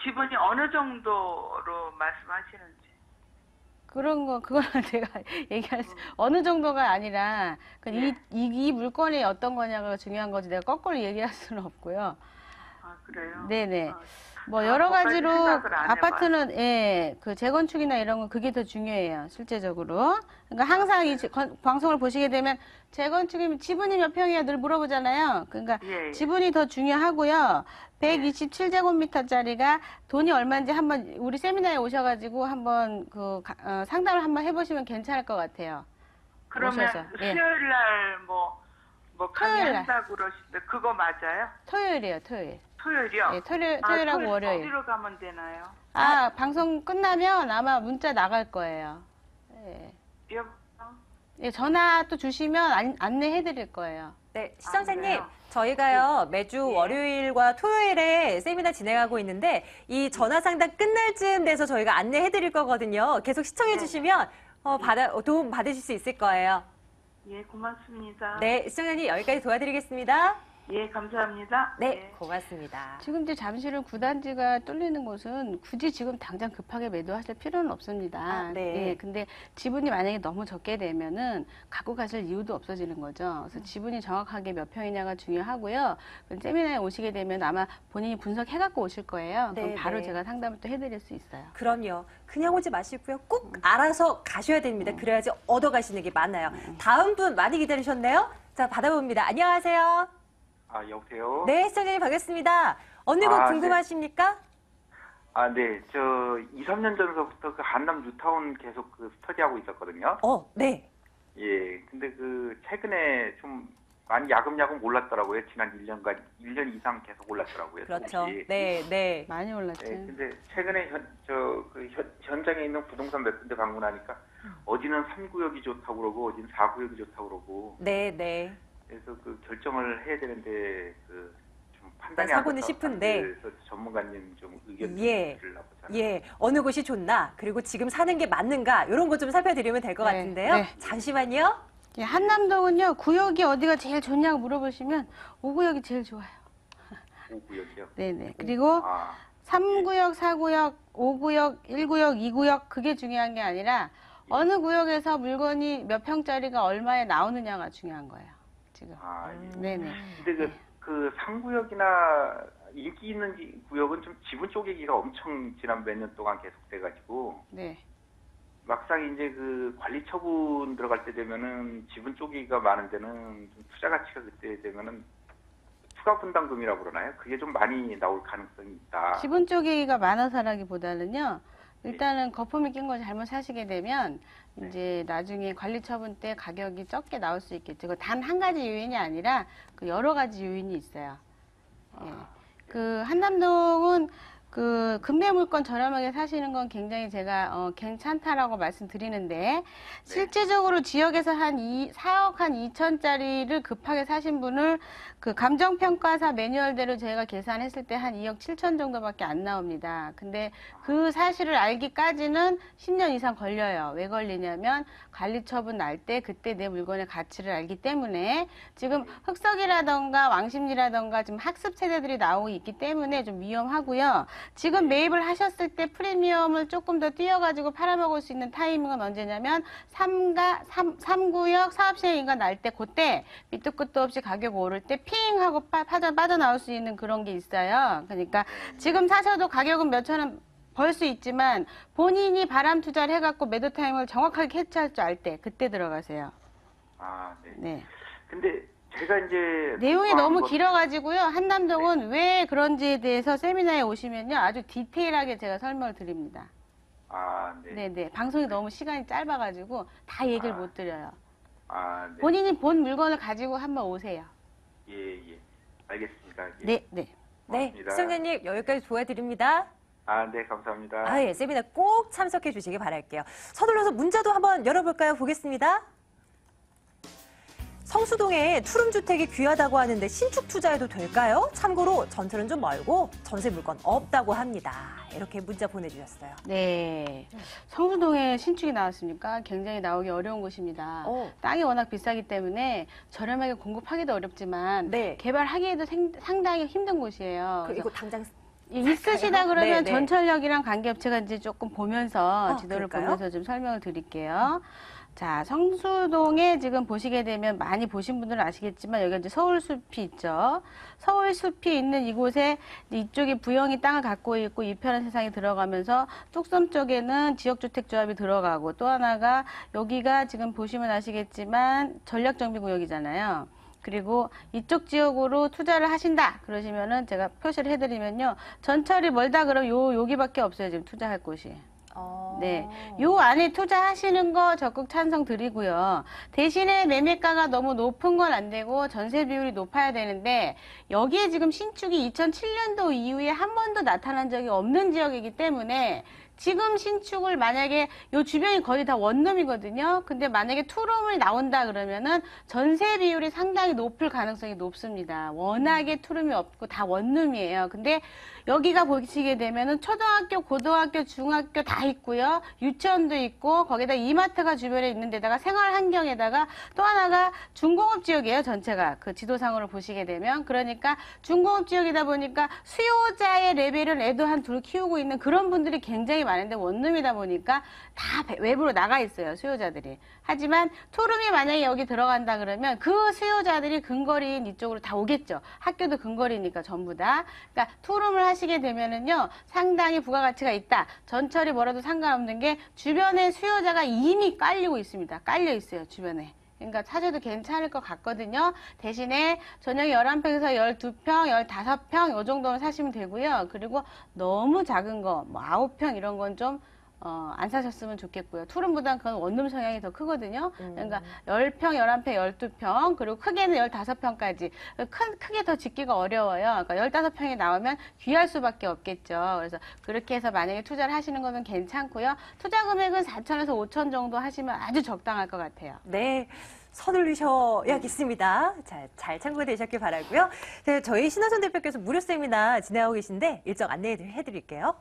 [SPEAKER 4] 지분이 어느 정도로 말씀하시는지.
[SPEAKER 2] 그거는 제가 얘기할 어느 정도가 아니라 이 물건이 어떤 거냐가 중요한 거지 내가 거꾸로 얘기할 수는 없고요.
[SPEAKER 4] 아, 그래요?
[SPEAKER 2] 네네. 뭐 여러
[SPEAKER 4] 그것까지
[SPEAKER 2] 가지로
[SPEAKER 4] 생각을 안
[SPEAKER 2] 아파트는 그 재건축이나 이런 건 그게 더 중요해요. 실제적으로. 그러니까 항상 이 방송을 보시게 되면 재건축이면 지분이 몇 평이야 늘 물어보잖아요. 그러니까
[SPEAKER 4] 예.
[SPEAKER 2] 지분이 더 중요하고요. 127제곱미터짜리가 돈이 얼마인지 한번 우리 세미나에 오셔가지고 한번 상담을 한번 해보시면 괜찮을 것 같아요.
[SPEAKER 4] 그러면
[SPEAKER 2] 오셔서. 예.
[SPEAKER 4] 수요일 날 뭐
[SPEAKER 2] 토요일 날.
[SPEAKER 4] 강의한다고 그러시는데 그거 맞아요?
[SPEAKER 2] 토요일이에요, 토요일.
[SPEAKER 4] 토요일이요?
[SPEAKER 2] 예, 토요일하고
[SPEAKER 4] 토요일
[SPEAKER 2] 월요일.
[SPEAKER 4] 어디로 가면 되나요?
[SPEAKER 2] 방송 끝나면 아마 문자 나갈 거예요. 예. 예, 전화 또 주시면 안내해 드릴 거예요.
[SPEAKER 1] 네, 시청자님,
[SPEAKER 4] 그래요?
[SPEAKER 1] 저희가요, 매주
[SPEAKER 4] 예.
[SPEAKER 1] 월요일과 토요일에 세미나 진행하고 있는데, 이 전화 상담 끝날 즈음 돼서 저희가 안내해 드릴 거거든요. 계속 시청해 주시면, 도움 받으실 수 있을 거예요.
[SPEAKER 4] 예, 고맙습니다.
[SPEAKER 1] 네, 시청자님, 여기까지 도와드리겠습니다.
[SPEAKER 4] 예, 감사합니다.
[SPEAKER 1] 네, 고맙습니다.
[SPEAKER 2] 지금 이제 잠실은 9단지가 뚫리는 곳은 굳이 지금 당장 급하게 매도하실 필요는 없습니다.
[SPEAKER 1] 네.
[SPEAKER 2] 예, 근데 지분이 만약에 너무 적게 되면은 갖고 가실 이유도 없어지는 거죠. 그래서 지분이 정확하게 몇 평이냐가 중요하고요. 세미나에 오시게 되면 아마 본인이 분석해갖고 오실 거예요. 그럼
[SPEAKER 1] 네,
[SPEAKER 2] 바로
[SPEAKER 1] 네.
[SPEAKER 2] 제가 상담을 또 해드릴 수 있어요.
[SPEAKER 1] 그럼요. 그냥 오지 마시고요. 꼭 알아서 가셔야 됩니다. 그래야지 얻어가시는 게 많아요. 다음 분 많이 기다리셨네요. 자, 받아봅니다. 안녕하세요.
[SPEAKER 5] 여보세요?
[SPEAKER 1] 네, 시청자님 반갑습니다. 어느 곳
[SPEAKER 5] 네.
[SPEAKER 1] 궁금하십니까?
[SPEAKER 5] 네. 2, 3년 전서부터 그 한남 뉴타운 계속 스터디하고 있었거든요.
[SPEAKER 1] 네.
[SPEAKER 5] 예. 근데 최근에 좀 많이 야금야금 올랐더라고요. 지난 1년 이상 계속 올랐더라고요.
[SPEAKER 1] 그렇죠.
[SPEAKER 5] 조금씩.
[SPEAKER 1] 네.
[SPEAKER 2] 많이 올랐죠.
[SPEAKER 5] 예, 근데 최근에 현장에 있는 부동산 몇 군데 방문하니까 어디는 3구역이 좋다고 그러고 어디는 4구역이 좋다고 그러고
[SPEAKER 1] 네.
[SPEAKER 5] 그래서 결정을 해야 되는데 좀 판단이
[SPEAKER 1] 사고는
[SPEAKER 5] 안
[SPEAKER 1] 싶은데.
[SPEAKER 5] 그래서 전문가님 좀 의견
[SPEAKER 1] 예.
[SPEAKER 5] 드리려고
[SPEAKER 1] 예, 어느 곳이 좋나, 그리고 지금 사는 게 맞는가, 이런 거 좀 살펴드리면 될 것
[SPEAKER 2] 네,
[SPEAKER 1] 같은데요.
[SPEAKER 2] 네.
[SPEAKER 1] 잠시만요.
[SPEAKER 2] 예, 한남동은요, 구역이 어디가 제일 좋냐고 물어보시면 5구역이 제일 좋아요.
[SPEAKER 5] 5구역이요.
[SPEAKER 2] 네네. 그리고 3구역, 4구역, 5구역, 1구역, 2구역 그게 중요한 게 아니라 어느 구역에서 물건이 몇 평짜리가 얼마에 나오느냐가 중요한 거예요. 지금.
[SPEAKER 5] 아, 예.
[SPEAKER 2] 네네.
[SPEAKER 5] 근데 그 상구역이나 인기 있는 구역은 좀 지분 쪼개기가 엄청 지난 몇 년 동안 계속돼가지고
[SPEAKER 2] 네.
[SPEAKER 5] 막상 이제 그 관리 처분 들어갈 때 되면은 지분 쪼개기가 많은 데는 좀 투자 가치가 그때 되면은 추가 분담금이라고 그러나요? 그게 좀 많이 나올 가능성이 있다.
[SPEAKER 2] 지분 쪼개기가 많아서라기보다는요. 일단은 거품이 낀 걸 잘못 사시게 되면 이제 나중에 관리 처분 때 가격이 적게 나올 수 있겠죠. 단 한 가지 요인이 아니라 그 여러 가지 요인이 있어요. 예. 그 한남동은 그 금매 물건 저렴하게 사시는 건 굉장히 제가 괜찮다라고 말씀드리는데 실제적으로 지역에서 한 4억 한 2천짜리를 급하게 사신 분을 그 감정평가사 매뉴얼대로 제가 계산했을 때 한 2억 7천 정도밖에 안 나옵니다. 근데 그 사실을 알기까지는 10년 이상 걸려요. 왜 걸리냐면 관리 처분 날 때 그때 내 물건의 가치를 알기 때문에 지금 흑석이라던가 왕십리라던가 지금 학습 세대들이 나오고 있기 때문에 좀 위험하고요. 지금 매입을 하셨을 때 프리미엄을 조금 더 띄어가지고 팔아먹을 수 있는 타이밍은 언제냐면 3구역 사업시행인가 날 때 그때 밑도 끝도 없이 가격 오를 때 핑 하고 빠져나올 수 있는 그런 게 있어요. 그러니까 지금 사셔도 가격은 몇천 원 벌 수 있지만 본인이 바람 투자를 해갖고 매도 타임을 정확하게 캐치할 줄 알 때 그때 들어가세요.
[SPEAKER 5] 아, 네.
[SPEAKER 2] 네.
[SPEAKER 5] 근데 제가 이제
[SPEAKER 2] 내용이 너무 길어가지고요. 한남동은
[SPEAKER 5] 네.
[SPEAKER 2] 왜 그런지에 대해서 세미나에 오시면요. 아주 디테일하게 제가 설명을 드립니다.
[SPEAKER 5] 아, 네.
[SPEAKER 2] 네네. 방송이 너무 시간이 짧아가지고 다 얘기를 못 드려요.
[SPEAKER 5] 아, 네.
[SPEAKER 2] 본인이 본 물건을 가지고 한번 오세요.
[SPEAKER 5] 예, 예. 알겠습니다. 예.
[SPEAKER 2] 네, 네.
[SPEAKER 1] 네,
[SPEAKER 5] 고맙습니다.
[SPEAKER 1] 시청자님 여기까지 도와드립니다.
[SPEAKER 5] 아, 네, 감사합니다.
[SPEAKER 1] 아, 예, 세미나 꼭 참석해 주시기 바랄게요. 서둘러서 문자도 한번 열어볼까요? 보겠습니다. 성수동에 투룸주택이 귀하다고 하는데 신축 투자해도 될까요? 참고로 전철은 좀 멀고 전세 물건 없다고 합니다. 이렇게 문자 보내주셨어요.
[SPEAKER 2] 네. 성수동에 신축이 나왔으니까 굉장히 나오기 어려운 곳입니다. 땅이 워낙 비싸기 때문에 저렴하게 공급하기도 어렵지만
[SPEAKER 1] 네.
[SPEAKER 2] 개발하기에도 상당히 힘든 곳이에요. 그래서
[SPEAKER 1] 그리고 당장
[SPEAKER 2] 있으시다 그러면
[SPEAKER 1] 네, 네.
[SPEAKER 2] 전철역이랑 관계업체가 이제 조금 보면서 지도를
[SPEAKER 1] 그럴까요?
[SPEAKER 2] 보면서 좀 설명을 드릴게요. 자, 성수동에 지금 보시게 되면 많이 보신 분들은 아시겠지만 여기가 이제 서울숲이 있죠. 서울숲이 있는 이곳에 이쪽에 부영이 땅을 갖고 있고 이편한 세상이 들어가면서 뚝섬 쪽에는 지역주택조합이 들어가고 또 하나가 여기가 지금 보시면 아시겠지만 전략정비구역이잖아요. 그리고 이쪽 지역으로 투자를 하신다 그러시면은 제가 표시를 해드리면요. 전철이 멀다 그러면 여기밖에 없어요. 지금 투자할 곳이. 네, 요 안에 투자하시는 거 적극 찬성 드리고요. 대신에 매매가가 너무 높은 건 안 되고 전세 비율이 높아야 되는데 여기에 지금 신축이 2007년도 이후에 한 번도 나타난 적이 없는 지역이기 때문에 지금 신축을 만약에 요 주변이 거의 다 원룸이거든요. 근데 만약에 투룸이 나온다 그러면은 전세 비율이 상당히 높을 가능성이 높습니다. 워낙에 투룸이 없고 다 원룸이에요. 근데 여기가 보시게 되면은 초등학교, 고등학교, 중학교 다 있고요. 유치원도 있고 거기다 이마트가 주변에 있는 데다가 생활 환경에다가 또 하나가 중공업 지역이에요. 전체가 그 지도상으로 보시게 되면 그러니까 중공업 지역이다 보니까 수요자의 레벨은 애도 한 둘 키우고 있는 그런 분들이 굉장히 많은데 원룸이다 보니까 다 외부로 나가 있어요. 수요자들이. 하지만 투룸이 만약에 여기 들어간다 그러면 그 수요자들이 근거리인 이쪽으로 다 오겠죠. 학교도 근거리니까 전부 다. 그러니까 투룸을 하시게 되면은요. 상당히 부가가치가 있다. 전철이 멀어도 상관없는 게 주변에 수요자가 이미 깔리고 있습니다. 깔려 있어요. 주변에. 그러니까 사셔도 괜찮을 것 같거든요. 대신에 전용이 11평에서 12평, 15평 요 정도는 사시면 되고요. 그리고 너무 작은 거, 뭐 9평 이런 건 좀 안 사셨으면 좋겠고요. 투룸보다는 그건 원룸 성향이 더 크거든요. 그러니까 10평, 11평, 12평, 그리고 크게는 15평까지. 크게 더 짓기가 어려워요. 그러니까 15평이 나오면 귀할 수밖에 없겠죠. 그래서 그렇게 해서 만약에 투자를 하시는 거는 괜찮고요. 투자 금액은 4천에서 5천 정도 하시면 아주 적당할 것 같아요.
[SPEAKER 1] 네. 서두르셔야겠습니다. 자, 잘 참고되셨길 바라고요. 네, 저희 신하선 대표께서 무료 세미나 진행하고 계신데 일정 안내해 드릴게요.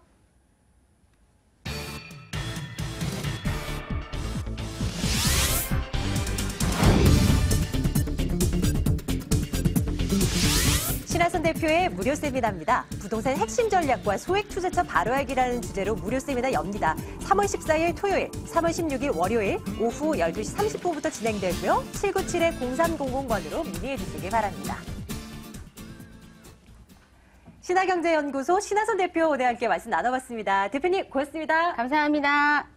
[SPEAKER 1] 신하선 신하선 대표의 무료 세미나입니다. 부동산 핵심 전략과 소액 투자처 바로 알기라는 주제로 무료 세미나 엽니다. 3월 14일 토요일, 3월 16일 월요일 오후 12시 30분부터 진행되고요. 797-0300번으로 문의해 주시기 바랍니다. 신하경제연구소 신하선 대표 오늘 함께 말씀 나눠봤습니다. 대표님 고맙습니다.
[SPEAKER 2] 감사합니다.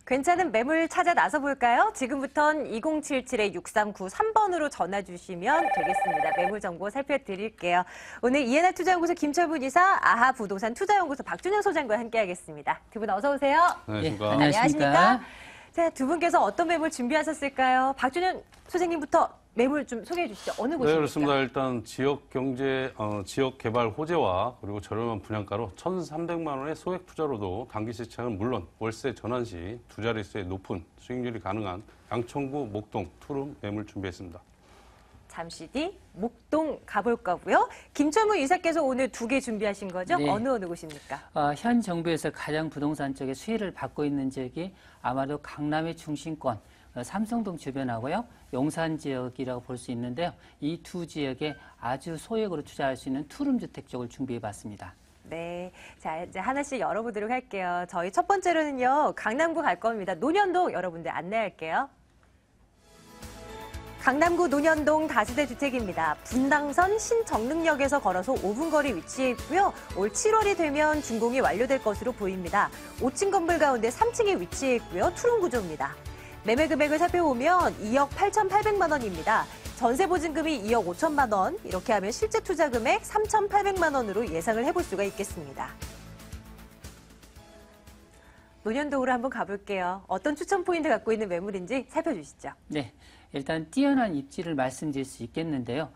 [SPEAKER 1] 괜찮은 매물 찾아 나서볼까요? 지금부턴 2077-6393번으로 전화 주시면 되겠습니다. 매물 정보 살펴드릴게요. 오늘 이해나 투자연구소 김철분 이사, 아하 부동산 투자연구소 박준영 소장과 함께하겠습니다. 두 분 어서 오세요.
[SPEAKER 6] 안녕하십니까.
[SPEAKER 1] 안녕하십니까. 자, 두 분께서 어떤 매물 준비하셨을까요? 박준영 소장님부터 매물 좀 소개해 주시죠. 어느 곳입니까?
[SPEAKER 6] 네, 그렇습니다. 일단 지역 경제, 지역 개발 호재와 그리고 저렴한 분양가로 1,300만 원의 소액 투자로도 단기 시차는 물론 월세 전환 시 두 자릿수의 높은 수익률이 가능한 양천구 목동 투룸 매물 준비했습니다.
[SPEAKER 1] 잠시 뒤 목동 가볼 거고요. 김철문 이사께서 오늘 두 개 준비하신 거죠?
[SPEAKER 7] 네.
[SPEAKER 1] 어느 곳입니까?
[SPEAKER 7] 현 정부에서 가장 부동산 쪽에 수혜를 받고 있는 지역이 아마도 강남의 중심권, 삼성동 주변하고요. 용산 지역이라고 볼 수 있는데요. 이 두 지역에 아주 소액으로 투자할 수 있는 투룸 주택 쪽을 준비해 봤습니다.
[SPEAKER 1] 네. 자, 이제 하나씩 열어보도록 할게요. 저희 첫 번째로는요, 강남구 갈 겁니다. 논현동 여러분들 안내할게요. 강남구 논현동 다세대 주택입니다. 분당선 신정릉역에서 걸어서 5분 거리 위치해 있고요. 올 7월이 되면 준공이 완료될 것으로 보입니다. 5층 건물 가운데 3층에 위치해 있고요. 투룸 구조입니다. 매매 금액을 살펴보면 2억 8,800만 원입니다. 전세 보증금이 2억 5천만 원, 이렇게 하면 실제 투자 금액 3,800만 원으로 예상을 해볼 수가 있겠습니다. 논현동으로 한번 가볼게요. 어떤 추천 포인트 갖고 있는 매물인지 살펴주시죠.
[SPEAKER 7] 네. 일단 뛰어난 입지를 말씀드릴 수 있겠는데요.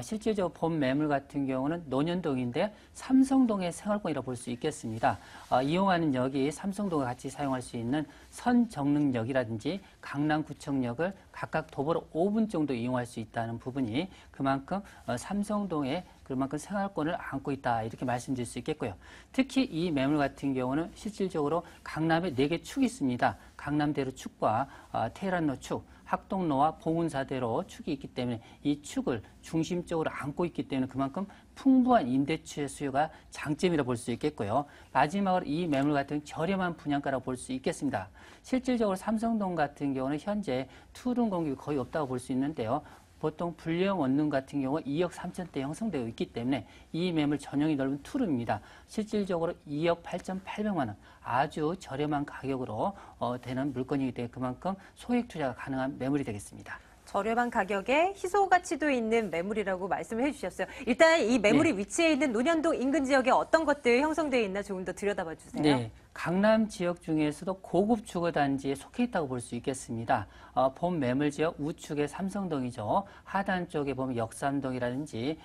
[SPEAKER 7] 실제적으로 본 매물 같은 경우는 논현동인데 삼성동의 생활권이라고 볼 수 있겠습니다. 이용하는 역이 삼성동과 같이 사용할 수 있는 선정릉역이라든지 강남구청역을 각각 도보로 5분 정도 이용할 수 있다는 부분이 그만큼 삼성동에 그만큼 생활권을 안고 있다 이렇게 말씀드릴 수 있겠고요. 특히 이 매물 같은 경우는 실질적으로 강남에 4개 축이 있습니다. 강남대로 축과 테헤란로 축, 학동로와 봉은사대로 축이 있기 때문에 이 축을 중심적으로 안고 있기 때문에 그만큼 풍부한 임대주의 수요가 장점이라고 볼 수 있겠고요. 마지막으로 이 매물 같은 저렴한 분양가라고 볼 수 있겠습니다. 실질적으로 삼성동 같은 경우는 현재 투룸 공급이 거의 없다고 볼 수 있는데요. 보통 불량 원룸 같은 경우 2억 3천대 형성되어 있기 때문에 이 매물 전용이 넓은 투룸입니다. 실질적으로 2억 8,800만 원 아주 저렴한 가격으로 되는 물건이기 때문에 그만큼 소액 투자가 가능한 매물이 되겠습니다.
[SPEAKER 1] 저렴한 가격에 희소 가치도 있는 매물이라고 말씀을 해주셨어요. 일단 이 매물이
[SPEAKER 7] 네.
[SPEAKER 1] 위치해 있는 논현동 인근 지역에 어떤 것들 형성되어 있나 조금 더 들여다봐 주세요.
[SPEAKER 7] 네. 강남 지역 중에서도 고급 주거단지에 속해 있다고 볼 수 있겠습니다. 본 매물 지역 우측에 삼성동이죠. 하단 쪽에 보면 역삼동이라든지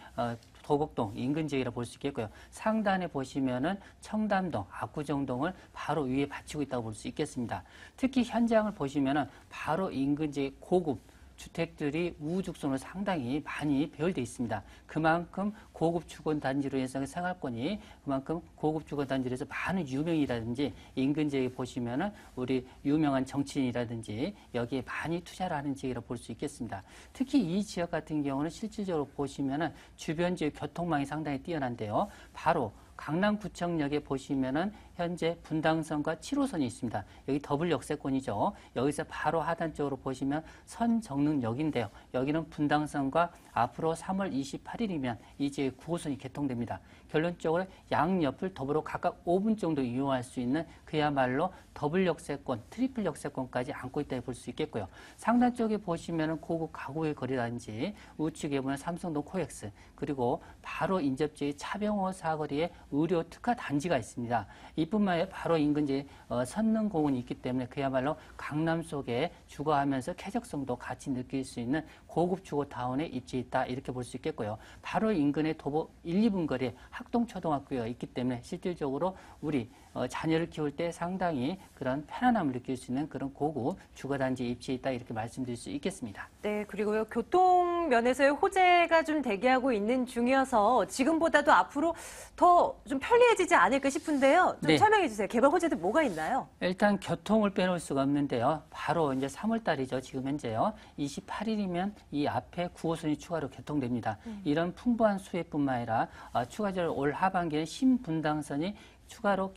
[SPEAKER 7] 도곡동 인근 지역이라 볼 수 있겠고요. 상단에 보시면은 청담동, 압구정동을 바로 위에 받치고 있다고 볼 수 있겠습니다. 특히 현장을 보시면은 바로 인근 지역 고급 주택들이 우후죽순으로 상당히 많이 배열되어 있습니다. 그만큼 고급 주거단지로 해서 생활권이 그만큼 고급 주거단지에서 많은 유명이라든지 인근 지역에 보시면은 우리 유명한 정치인이라든지 여기에 많이 투자를 하는 지역이라고 볼 수 있겠습니다. 특히 이 지역 같은 경우는 실질적으로 보시면은 주변 지역 교통망이 상당히 뛰어난데요. 바로 강남구청역에 보시면은 현재 분당선과 7호선이 있습니다. 여기 더블 역세권이죠. 여기서 바로 하단 쪽으로 보시면 선정릉역인데요. 여기는 분당선과 앞으로 3월 28일이면 이제 9호선이 개통됩니다. 결론적으로 양옆을 더불어 각각 5분 정도 이용할 수 있는 그야말로 더블 역세권, 트리플 역세권까지 안고 있다 볼 수 있겠고요. 상단 쪽에 보시면은 고급 가구의 거리라든지 우측에 보면 삼성동 코엑스, 그리고 바로 인접지의 차병호 사거리에 의료 특화 단지가 있습니다. 이뿐만 아니라 바로 인근지에 선릉공원이 있기 때문에 그야말로 강남 속에 주거하면서 쾌적성도 같이 느낄 수 있는 고급 주거타운에 입지해 있다 이렇게 볼 수 있겠고요. 바로 인근에 도보 1, 2분 거리에 학동초등학교가 있기 때문에 실질적으로 우리 자녀를 키울 때 상당히 그런 편안함을 느낄 수 있는 그런 고급 주거단지에 입지해 있다 이렇게 말씀드릴 수 있겠습니다.
[SPEAKER 1] 네, 그리고요, 교통 면에서의 호재가 좀 대기하고 있는 중이어서 지금보다도 앞으로 더 좀 편리해지지 않을까 싶은데요. 좀
[SPEAKER 7] 네.
[SPEAKER 1] 설명해 주세요. 개발 호재들 뭐가 있나요?
[SPEAKER 7] 일단 교통을 빼놓을 수가 없는데요. 바로 이제 3월 달이죠. 지금 현재요. 28일이면 이 앞에 9호선이 추가로 개통됩니다. 이런 풍부한 수혜뿐만 아니라 추가적으로 올 하반기에 신분당선이 추가로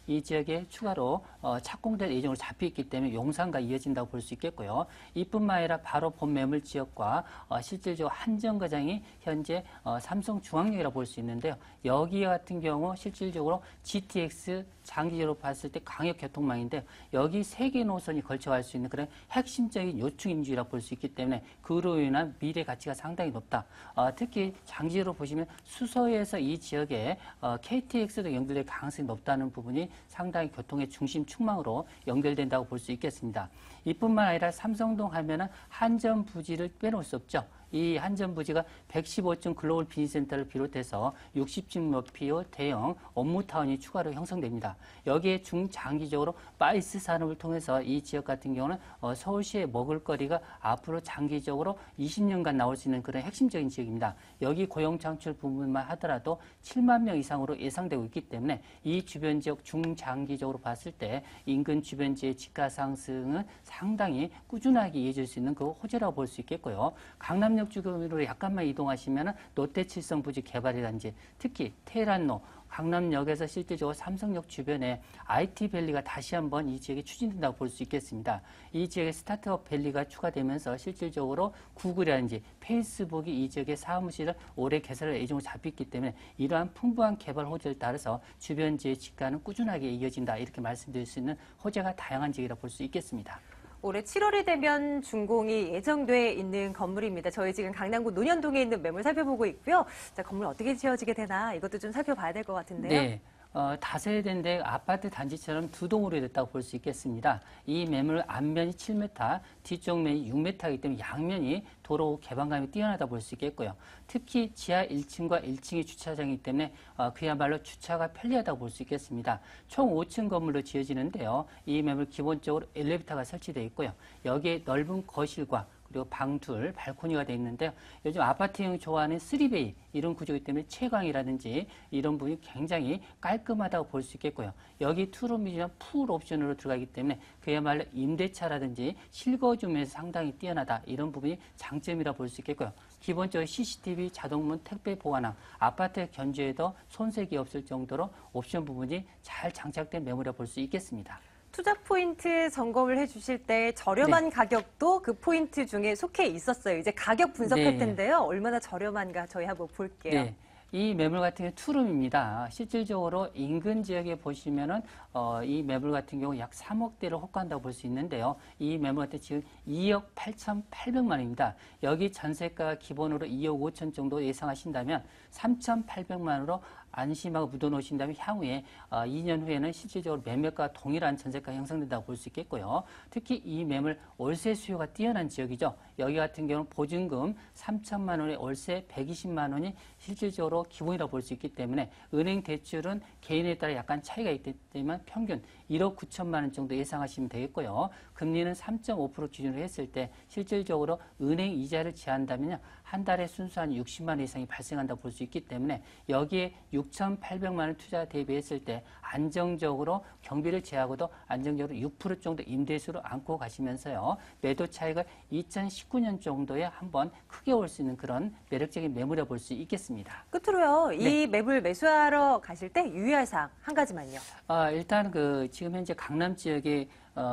[SPEAKER 7] 이 지역에 추가로 착공될 예정으로 잡혀있기 때문에 용산과 이어진다고 볼 수 있겠고요. 이뿐만 아니라 바로 본 매물 지역과 실질적으로 한정거장이 현재 삼성중앙역이라고 볼 수 있는데요. 여기 같은 경우 실질적으로 GTX 장기적으로 봤을 때 광역교통망인데요. 여기 3개 노선이 걸쳐갈 수 있는 그런 핵심적인 요충인지라고 볼 수 있기 때문에 그로 인한 미래 가치가 상당히 높다. 특히 장기적으로 보시면 수서에서 이 지역에 KTX도 연결될 가능성이 높다는 부분이 상당히 교통의 중심 축망으로 연결된다고 볼 수 있겠습니다. 이뿐만 아니라 삼성동 하면은 한전 부지를 빼놓을 수 없죠. 이 한전 부지가 115층 글로벌 비즈니스센터를 비롯해서 60층 높이의 대형 업무타운이 추가로 형성됩니다. 여기에 중장기적으로 바이스 산업을 통해서 이 지역 같은 경우는 서울시의 먹을거리가 앞으로 장기적으로 20년간 나올 수 있는 그런 핵심적인 지역입니다. 여기 고용 창출 부분만 하더라도 7만 명 이상으로 예상되고 있기 때문에 이 주변 지역 중장기적으로 봤을 때 인근 주변 지의 집가 상승은 상당히 꾸준하게 이어질 수 있는 그 호재라고 볼 수 있겠고요. 강남역 주변으로 약간만 이동하시면 롯데칠성 부지 개발이라든지 특히 테헤란로, 강남역에서 실질적으로 삼성역 주변에 IT밸리가 다시 한번 이 지역에 추진된다고 볼 수 있겠습니다. 이 지역에 스타트업 밸리가 추가되면서 실질적으로 구글이라든지 페이스북이 이 지역의 사무실을 올해 개설할 예정으로 잡혔기 때문에 이러한 풍부한 개발 호재를 따라서 주변 지의 집가는 꾸준하게 이어진다 이렇게 말씀드릴 수 있는 호재가 다양한 지역이라고 볼 수 있겠습니다.
[SPEAKER 1] 올해 7월이 되면 준공이 예정돼 있는 건물입니다. 저희 지금 강남구 논현동에 있는 매물 살펴보고 있고요. 자, 건물 어떻게 지어지게 되나 이것도 좀 살펴봐야 될 것 같은데요.
[SPEAKER 7] 네. 다세대인데 아파트 단지처럼 두 동으로 됐다고 볼 수 있겠습니다. 이 매물 앞면이 7m, 뒤쪽 면이 6m이기 때문에 양면이 도로 개방감이 뛰어나다 볼 수 있겠고요. 특히 지하 1층과 1층이 주차장이기 때문에 그야말로 주차가 편리하다고 볼 수 있겠습니다. 총 5층 건물로 지어지는데요. 이 매물 기본적으로 엘리베이터가 설치되어 있고요. 여기에 넓은 거실과 그리고 방 둘, 발코니가 되어 있는데요. 요즘 아파트형 좋아하는 3베이 이런 구조이기 때문에 채광이라든지 이런 부분이 굉장히 깔끔하다고 볼 수 있겠고요. 여기 투룸이지만 풀 옵션으로 들어가기 때문에 그야말로 임대차라든지 실거주면에서 상당히 뛰어나다 이런 부분이 장점이라 볼 수 있겠고요. 기본적으로 CCTV, 자동문, 택배 보관함, 아파트 견주에도 손색이 없을 정도로 옵션 부분이 잘 장착된 매물이라 볼 수 있겠습니다.
[SPEAKER 1] 투자 포인트 점검을 해주실 때 저렴한 가격도 그 포인트 중에 속해 있었어요. 이제 가격 분석할 텐데요. 얼마나 저렴한가 저희 한번 볼게요.
[SPEAKER 7] 네. 이 매물 같은 경우 투룸입니다. 실질적으로 인근 지역에 보시면은 이 매물 같은 경우 약 3억대를 호가한다고 볼 수 있는데요. 이 매물 같은 지금 2억 8,800만 원입니다. 여기 전세가가 기본으로 2억 5천 정도 예상하신다면 3,800만 원으로 안심하고 묻어놓으신다면 향후에 2년 후에는 실질적으로 매매가 동일한 전세가 형성된다고 볼 수 있겠고요. 특히 이 매물 월세 수요가 뛰어난 지역이죠. 여기 같은 경우는 보증금 3천만 원에 월세 120만 원이 실질적으로 기본이라고 볼 수 있기 때문에 은행 대출은 개인에 따라 약간 차이가 있겠지만 평균 1억 9천만 원 정도 예상하시면 되겠고요. 금리는 3.5% 기준으로 했을 때 실질적으로 은행 이자를 제한한다면 한 달에 순수한 60만 원 이상이 발생한다고 볼 수 있기 때문에 여기에 6,800만 원 투자 대비했을 때 안정적으로 경비를 제하고도 안정적으로 6% 정도 임대수로 안고 가시면서요. 매도 차익을 2019년 정도에 한번 크게 올 수 있는 그런 매력적인 매물이라 볼 수 있겠습니다.
[SPEAKER 1] 끝으로요.
[SPEAKER 7] 네.
[SPEAKER 1] 이 매물 매수하러 가실 때 유의할 사항 한 가지만요.
[SPEAKER 7] 일단 지금 현재 강남 지역에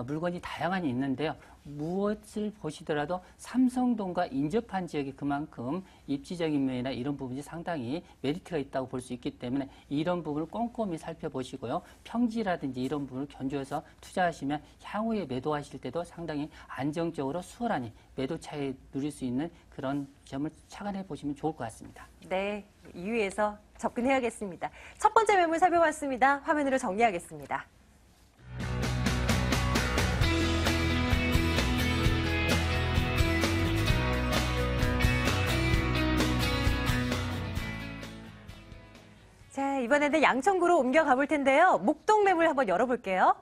[SPEAKER 7] 물건이 다양하게 있는데요. 무엇을 보시더라도 삼성동과 인접한 지역이 그만큼 입지적인 면이나 이런 부분이 상당히 메리트가 있다고 볼 수 있기 때문에 이런 부분을 꼼꼼히 살펴보시고요. 평지라든지 이런 부분을 견주어서 투자하시면 향후에 매도하실 때도 상당히 안정적으로 수월하니 매도 차익 누릴 수 있는 그런 점을 착안해 보시면 좋을 것 같습니다.
[SPEAKER 1] 네, 유의해서 접근해야겠습니다. 첫 번째 매물 살펴봤습니다. 화면으로 정리하겠습니다. 자, 이번에는 양천구로 옮겨가 볼 텐데요. 목동 매물 한번 열어볼게요.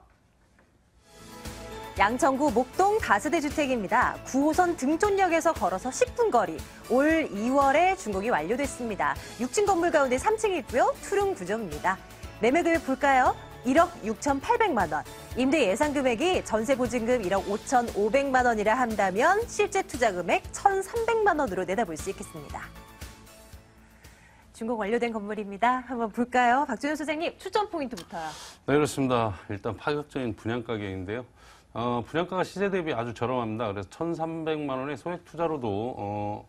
[SPEAKER 1] 양천구 목동 다세대 주택입니다. 9호선 등촌역에서 걸어서 10분 거리. 올 2월에 준공이 완료됐습니다. 6층 건물 가운데 3층이 있고요. 투룸 구조입니다. 매매 금액 볼까요? 1억 6,800만 원. 임대 예상 금액이 전세 보증금 1억 5,500만 원이라 한다면 실제 투자 금액 1,300만 원으로 내다볼 수 있겠습니다. 준공 완료된 건물입니다. 한번 볼까요? 박준현 소장님, 추천 포인트부터요.
[SPEAKER 6] 네, 그렇습니다. 일단 파격적인 분양가 계획인데요. 분양가가 시세 대비 아주 저렴합니다. 그래서 1,300만 원의 소액 투자로도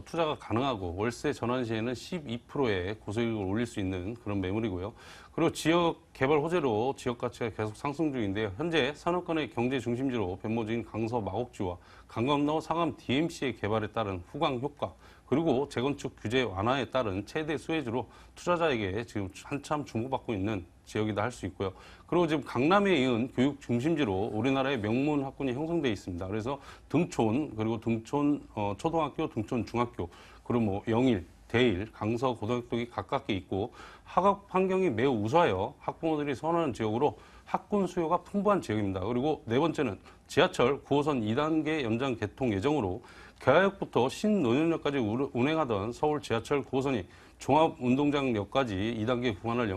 [SPEAKER 6] 투자가 가능하고 월세 전환 시에는 12%의 고소익을 올릴 수 있는 그런 매물이고요. 그리고 지역 개발 호재로 지역 가치가 계속 상승 중인데요. 현재 산업권의 경제 중심지로 변모적인 강서 마곡지와 강감로 상암 DMC의 개발에 따른 후광 효과, 그리고 재건축 규제 완화에 따른 최대 수혜주로 투자자에게 지금 한참 주목받고 있는 지역이다 할 수 있고요. 그리고 지금 강남에 이은 교육 중심지로 우리나라의 명문 학군이 형성되어 있습니다. 그래서 등촌, 그리고 등촌 초등학교, 등촌 중학교, 그리고 영일, 대일, 강서 고등학교가 가깝게 있고 학업 환경이 매우 우수하여 학부모들이 선호하는 지역으로 학군 수요가 풍부한 지역입니다. 그리고 네 번째는 지하철 9호선 2단계 연장 개통 예정으로 개화역부터 신논현역까지 운행하던 서울 지하철 9호선이 종합운동장역까지 2단계 구간을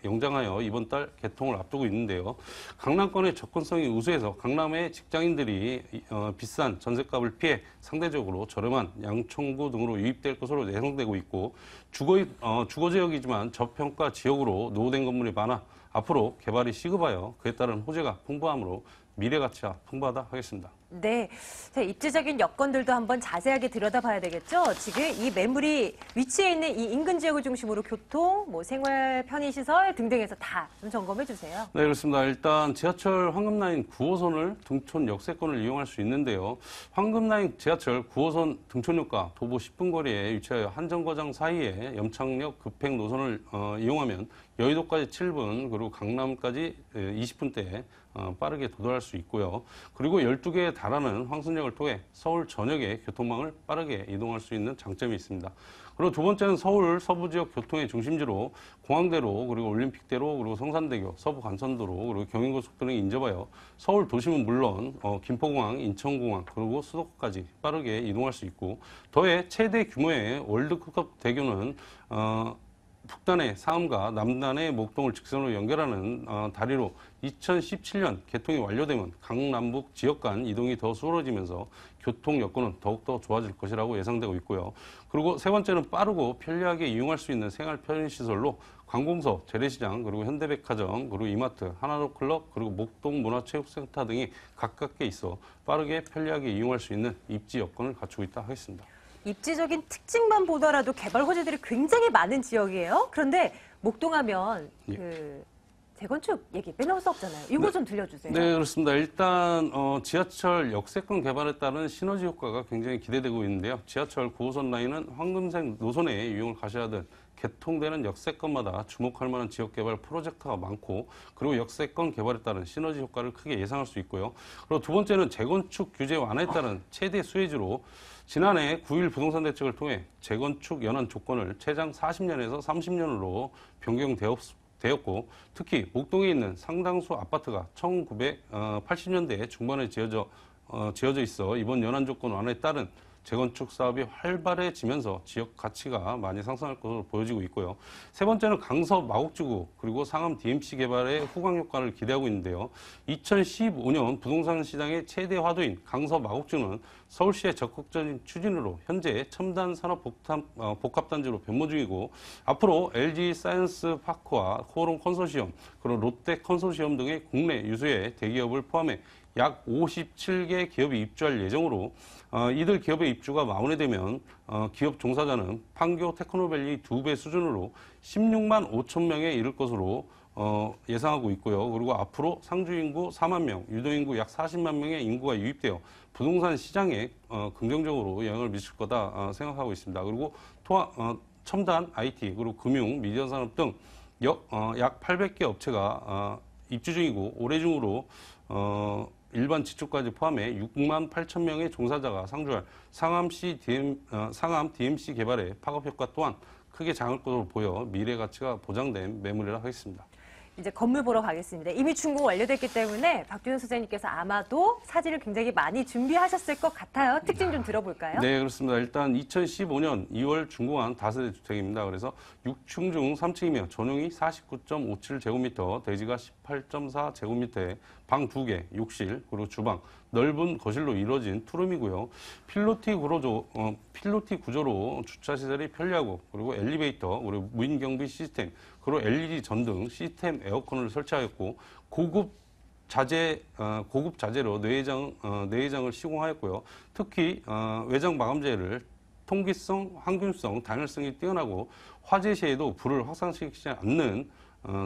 [SPEAKER 6] 영장하여 이번 달 개통을 앞두고 있는데요. 강남권의 접근성이 우수해서 강남의 직장인들이 비싼 전셋값을 피해 상대적으로 저렴한 양천구 등으로 유입될 것으로 예상되고 있고 주거지역이지만 저평가 지역으로 노후된 건물이 많아 앞으로 개발이 시급하여 그에 따른 호재가 풍부하므로 미래 가치가 풍부하다 하겠습니다.
[SPEAKER 1] 네, 자, 입지적인 여건들도 한번 자세하게 들여다봐야 되겠죠. 지금 이 매물이 위치해 있는 이 인근 지역을 중심으로 교통, 생활 편의시설 등등에서 다 좀 점검해 주세요.
[SPEAKER 6] 네, 그렇습니다. 일단 지하철 황금라인 9호선을 등촌 역세권을 이용할 수 있는데요. 황금라인 지하철 9호선 등촌역과 도보 10분 거리에 위치하여 한정거장 사이에 염창역 급행 노선을 이용하면 여의도까지 7분, 그리고 강남까지 20분대에 빠르게 도달할 수 있고요. 그리고 12개에 달하는 황순역을 통해 서울 전역의 교통망을 빠르게 이동할 수 있는 장점이 있습니다. 그리고 두 번째는 서울 서부 지역 교통의 중심지로 공항대로, 그리고 올림픽대로, 그리고 성산대교, 서부간선도로, 그리고 경인고속도로 등이 인접하여 서울 도심은 물론 김포공항, 인천공항, 그리고 수도권까지 빠르게 이동할 수 있고, 더해 최대 규모의 월드컵 대교는 북단의 상암과 남단의 목동을 직선으로 연결하는 다리로 2017년 개통이 완료되면 강남북 지역 간 이동이 더 수월해지면서 교통 여건은 더욱더 좋아질 것이라고 예상되고 있고요. 그리고 세 번째는 빠르고 편리하게 이용할 수 있는 생활 편의시설로 관공서, 재래시장, 그리고 현대백화점, 그리고 이마트, 하나로클럽, 그리고 목동 문화체육센터 등이 가깝게 있어 빠르게 편리하게 이용할 수 있는 입지 여건을 갖추고 있다 하겠습니다.
[SPEAKER 1] 입지적인 특징만 보더라도 개발 호재들이 굉장히 많은 지역이에요. 그런데 목동하면 재건축 얘기 빼놓을 수 없잖아요. 이거 좀 들려주세요.
[SPEAKER 6] 네, 그렇습니다. 일단 지하철 역세권 개발에 따른 시너지 효과가 굉장히 기대되고 있는데요. 지하철 9호선 라인은 황금색 노선의 이용을 가셔야든 개통되는 역세권마다 주목할 만한 지역 개발 프로젝트가 많고, 그리고 역세권 개발에 따른 시너지 효과를 크게 예상할 수 있고요. 그리고 두 번째는 재건축 규제 완화에 따른 최대 수혜주로 지난해 9.1 부동산 대책을 통해 재건축 연한 조건을 최장 40년에서 30년으로 변경되었고, 특히 목동에 있는 상당수 아파트가 1980년대 중반에 지어져 있어 이번 연한 조건 완화에 따른 재건축 사업이 활발해지면서 지역 가치가 많이 상승할 것으로 보여지고 있고요. 세 번째는 강서 마곡지구 그리고 상암 DMC 개발의 후광 효과를 기대하고 있는데요. 2015년 부동산 시장의 최대 화두인 강서 마곡지구는 서울시의 적극적인 추진으로 현재 첨단 산업 복합단지로 변모 중이고 앞으로 LG 사이언스 파크와 코오롱 컨소시엄 그리고 롯데 컨소시엄 등의 국내 유수의 대기업을 포함해 약 57개 기업이 입주할 예정으로 이들 기업의 입주가 마무리되면 기업 종사자는 판교 테크노밸리 2배 수준으로 16만 5천 명에 이를 것으로 예상하고 있고요. 그리고 앞으로 상주 인구 4만 명, 유도 인구 약 40만 명의 인구가 유입되어 부동산 시장에 긍정적으로 영향을 미칠 거다 생각하고 있습니다. 그리고 첨단 IT 그리고 금융, 미디어 산업 등 약 800개 업체가 입주 중이고 올해 중으로 일반 지축까지 포함해 6만 8천 명의 종사자가 상주할 상암 DMC 개발의 파급 효과 또한 크게 장을 것으로 보여 미래 가치가 보장된 매물이라 하겠습니다.
[SPEAKER 1] 이제 건물 보러 가겠습니다. 이미 준공 완료됐기 때문에 박준현 소장님께서 아마도 사진을 굉장히 많이 준비하셨을 것 같아요. 특징 좀 들어볼까요?
[SPEAKER 6] 네, 그렇습니다. 일단 2015년 2월 준공한 다세대 주택입니다. 그래서 6층 중 3층이며 전용이 49.57제곱미터, 대지가 18.4제곱미터에 방 2개, 욕실, 그리고 주방, 넓은 거실로 이루어진 투룸이고요. 필로티 구조로 주차 시설이 편리하고 그리고 엘리베이터, 그리고 무인 경비 시스템, 그리고 LED 전등 시스템 에어컨을 설치하였고 고급 자재로 내외장을 시공하였고요. 특히 외장 마감재를 통기성, 항균성, 단열성이 뛰어나고 화재 시에도 불을 확산시키지 않는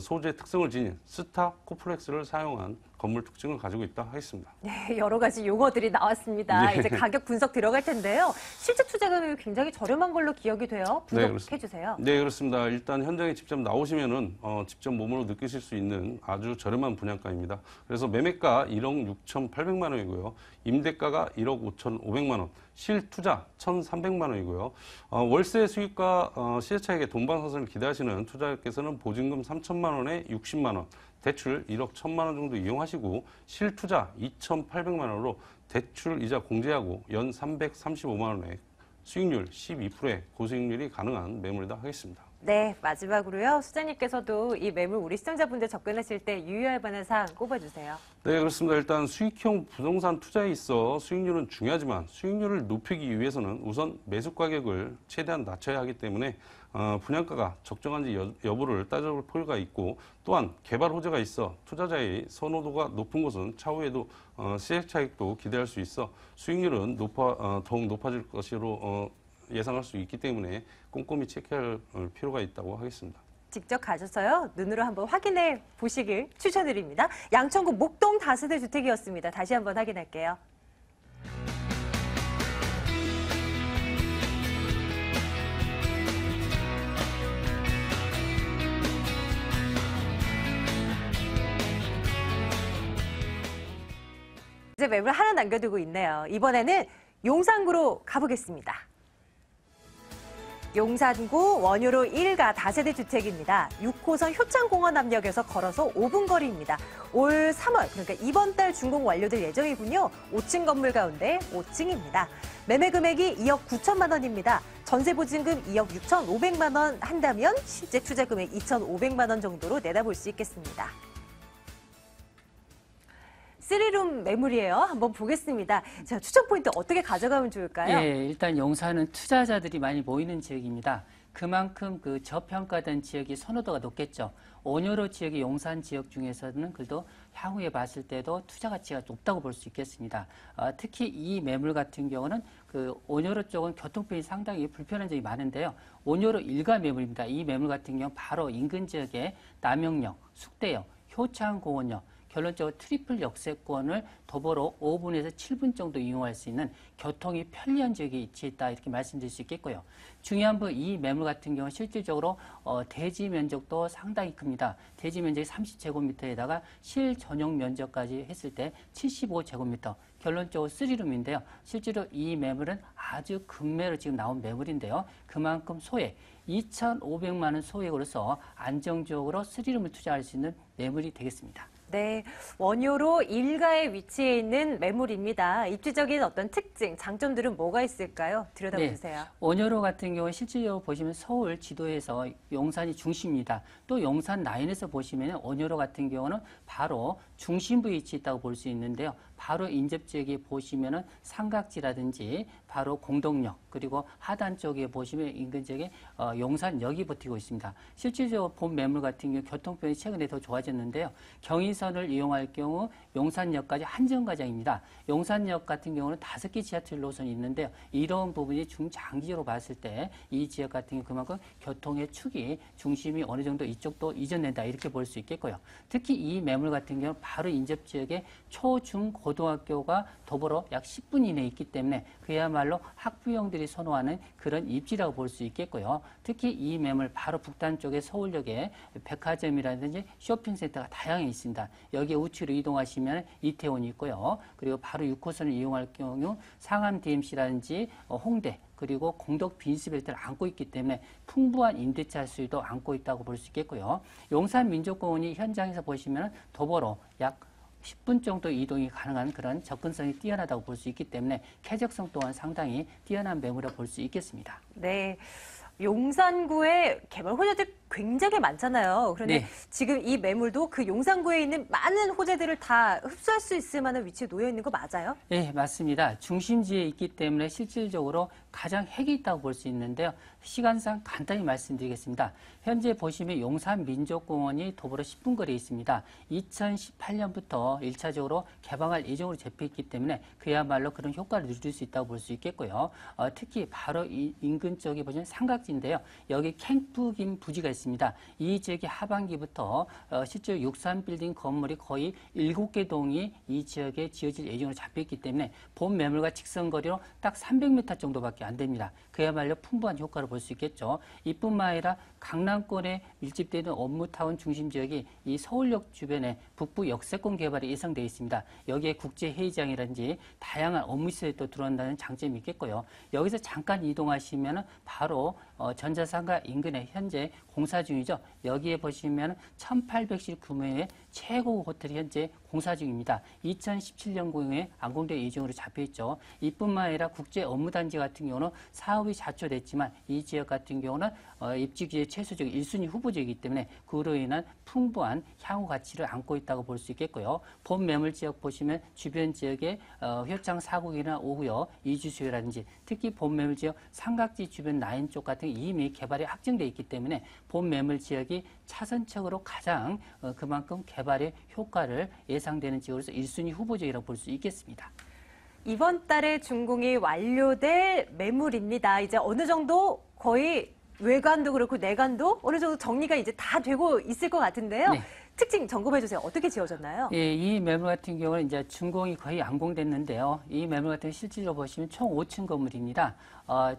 [SPEAKER 6] 소재 특성을 지닌 스타 코플렉스를 사용한 건물 특징을 가지고 있다 하겠습니다.
[SPEAKER 1] 네, 여러 가지 용어들이 나왔습니다.
[SPEAKER 6] 네.
[SPEAKER 1] 이제 가격 분석 들어갈 텐데요. 실제 투자금이 굉장히 저렴한 걸로 기억이 돼요. 분석해 주세요.
[SPEAKER 6] 네, 그렇습니다. 일단 현장에 직접 나오시면은 직접 몸으로 느끼실 수 있는 아주 저렴한 분양가입니다. 그래서 매매가 1억 6,800만 원이고요. 임대가가 1억 5,500만 원, 실투자 1,300만 원이고요. 월세 수익과 시세차익의 동반사선을 기대하시는 투자자께서는 보증금 3천만 원에 60만 원, 대출 1억 1천만 원 정도 이용하시고 실투자 2,800만 원으로 대출 이자 공제하고 연 335만 원에 수익률 12%의 고수익률이 가능한 매물이다 하겠습니다.
[SPEAKER 1] 네, 마지막으로요. 수장님께서도 이 매물 우리 시청자분들 접근하실 때 유의할 만한 사항 꼽아주세요.
[SPEAKER 6] 네, 그렇습니다. 일단 수익형 부동산 투자에 있어 수익률은 중요하지만 수익률을 높이기 위해서는 우선 매수 가격을 최대한 낮춰야 하기 때문에 분양가가 적정한지 여부를 따져볼 필요가 있고 또한 개발 호재가 있어 투자자의 선호도가 높은 곳은 차후에도 시세 차익도 기대할 수 있어 수익률은 더욱 높아질 것으로 예상할 수 있기 때문에 꼼꼼히 체크할 필요가 있다고 하겠습니다.
[SPEAKER 1] 직접 가셔서요. 눈으로 한번 확인해 보시길 추천드립니다. 양천구 목동 다세대 주택이었습니다. 다시 한번 확인할게요. 이제 매물 하나 남겨두고 있네요. 이번에는 용산구로 가보겠습니다. 용산구 원효로 1가 다세대 주택입니다. 6호선 효창공원 앞역에서 걸어서 5분 거리입니다. 올 3월, 그러니까 이번 달 준공 완료될 예정이군요. 5층 건물 가운데 5층입니다. 매매 금액이 2억 9천만 원입니다. 전세 보증금 2억 6,500만 원 한다면 실제 투자 금액 2,500만 원 정도로 내다볼 수 있겠습니다. 3룸 매물이에요. 한번 보겠습니다. 자, 추천 포인트 어떻게 가져가면 좋을까요?
[SPEAKER 7] 예, 일단 용산은 투자자들이 많이 모이는 지역입니다. 그만큼 그 저평가된 지역이 선호도가 높겠죠. 온효로 지역이 용산 지역 중에서는 그래도 향후에 봤을 때도 투자 가치가 높다고 볼 수 있겠습니다. 특히 이 매물 같은 경우는 그 온효로 쪽은 교통편이 상당히 불편한 점이 많은데요. 온효로 일가 매물입니다. 이 매물 같은 경우 바로 인근 지역에 남영역, 숙대역, 효창공원역, 결론적으로 트리플 역세권을 도보로 5분에서 7분 정도 이용할 수 있는 교통이 편리한 지역에 위치해 있다 이렇게 말씀드릴 수 있겠고요. 중요한 분 이 매물 같은 경우 실질적으로 대지 면적도 상당히 큽니다. 대지 면적이 30제곱미터에다가 실전용 면적까지 했을 때 75제곱미터. 결론적으로 3룸인데요. 실제로 이 매물은 아주 급매로 지금 나온 매물인데요. 그만큼 소액 2,500만 원 소액으로서 안정적으로 3룸을 투자할 수 있는 매물이 되겠습니다.
[SPEAKER 1] 네, 원효로 일가에 위치해 있는 매물입니다. 입지적인 어떤 특징, 장점들은 뭐가 있을까요? 들여다보세요.
[SPEAKER 7] 원효로 같은 경우는 실질적으로 보시면 서울 지도에서 용산이 중심입니다. 또 용산 라인에서 보시면 원효로 같은 경우는 바로 중심부에 위치했다고 볼 수 있는데요. 바로 인접 지역에 보시면은 삼각지라든지 바로 공동역 그리고 하단 쪽에 보시면 인근 지역에 용산역이 버티고 있습니다. 실질적으로 본 매물 같은 경우 교통편이 최근에 더 좋아졌는데요. 경의선을 이용할 경우 용산역까지 한정거장입니다. 용산역 같은 경우는 5개 지하철 노선이 있는데요. 이런 부분이 중장기적으로 봤을 때 이 지역 같은 경우 그만큼 교통의 축이 중심이 어느 정도 이쪽도 이전된다 이렇게 볼 수 있겠고요. 특히 이 매물 같은 경우 바로 인접 지역에 초, 중, 고등학교가 더불어 약 10분 이내에 있기 때문에 그야말로 학부형들이 선호하는 그런 입지라고 볼 수 있겠고요. 특히 이 매물 바로 북단 쪽에 서울역에 백화점이라든지 쇼핑센터가 다양히 있습니다. 여기에 우측으로 이동하시면 이태원이 있고요. 그리고 바로 6호선을 이용할 경우 상암 DMC라든지 홍대 그리고 공덕 빈스벨트를 안고 있기 때문에 풍부한 임대차 수요도 안고 있다고 볼 수 있겠고요. 용산민족공원이 현장에서 보시면 도보로 약 10분 정도 이동이 가능한 그런 접근성이 뛰어나다고 볼 수 있기 때문에 쾌적성 또한 상당히 뛰어난 매물이라고 볼 수 있겠습니다.
[SPEAKER 1] 네. 용산구에 개발 호재들 굉장히 많잖아요. 그런데
[SPEAKER 7] 네.
[SPEAKER 1] 지금 이 매물도 그 용산구에 있는 많은 호재들을 다 흡수할 수 있을 만한 위치에 놓여 있는 거 맞아요?
[SPEAKER 7] 네, 맞습니다. 중심지에 있기 때문에 실질적으로 가장 핵이 있다고 볼 수 있는데요. 시간상 간단히 말씀드리겠습니다. 현재 보시면 용산민족공원이 도보로 10분 거리에 있습니다. 2018년부터 1차적으로 개방할 예정으로 잡혀있기 때문에 그야말로 그런 효과를 누릴 수 있다고 볼 수 있겠고요. 특히 바로 인근 쪽에 보시면 삼각지인데요. 여기 캠프긴 부지가 있습니다. 이 지역이 하반기부터 실제 63빌딩 건물이 거의 7개 동이 이 지역에 지어질 예정으로 잡혀있기 때문에 본 매물과 직선거리로 딱 300m 정도밖에 안 됩니다. 그야말로 풍부한 효과를 볼 수 있겠죠. 이뿐만 아니라 강남권에 밀집되는 업무타운 중심 지역이 이 서울역 주변에 북부 역세권 개발이 예상되어 있습니다. 여기에 국제회의장이라든지 다양한 업무시설이 또 들어온다는 장점이 있겠고요. 여기서 잠깐 이동하시면 바로 전자상가 인근에 현재 공사 중이죠. 여기에 보시면 1,800실 규모의 최고 호텔이 현재 공사 중입니다. 2017년 공에 완공될 예정으로 잡혀있죠. 이뿐만 아니라 국제 업무단지 같은 경우는 사업이 자초됐지만 이 지역 같은 경우는 입지기의 최소적 1순위 후보지이기 때문에 그로 인한 풍부한 향후 가치를 안고 있다고 볼 수 있겠고요. 본 매물 지역 보시면 주변 지역에 효창 4구이나 5구역 이주 수요라든지 특히 본 매물 지역 삼각지 주변 라인 쪽 같은 이미 개발이 확정되어 있기 때문에 본 매물 지역이 차선책으로 가장 그만큼 개발의 효과를 예상되는 지역으로서 1순위 후보지이라고 볼 수 있겠습니다.
[SPEAKER 1] 이번 달에 준공이 완료될 매물입니다. 이제 어느 정도 거의 외관도 그렇고 내관도 어느 정도 정리가 이제 다 되고 있을 것 같은데요.
[SPEAKER 7] 네.
[SPEAKER 1] 특징 점검해 주세요. 어떻게 지어졌나요?
[SPEAKER 7] 예, 이 매물 같은 경우는 이제 준공이 거의 완공됐는데요. 이 매물 같은 경우 실질적으로 보시면 총 5층 건물입니다.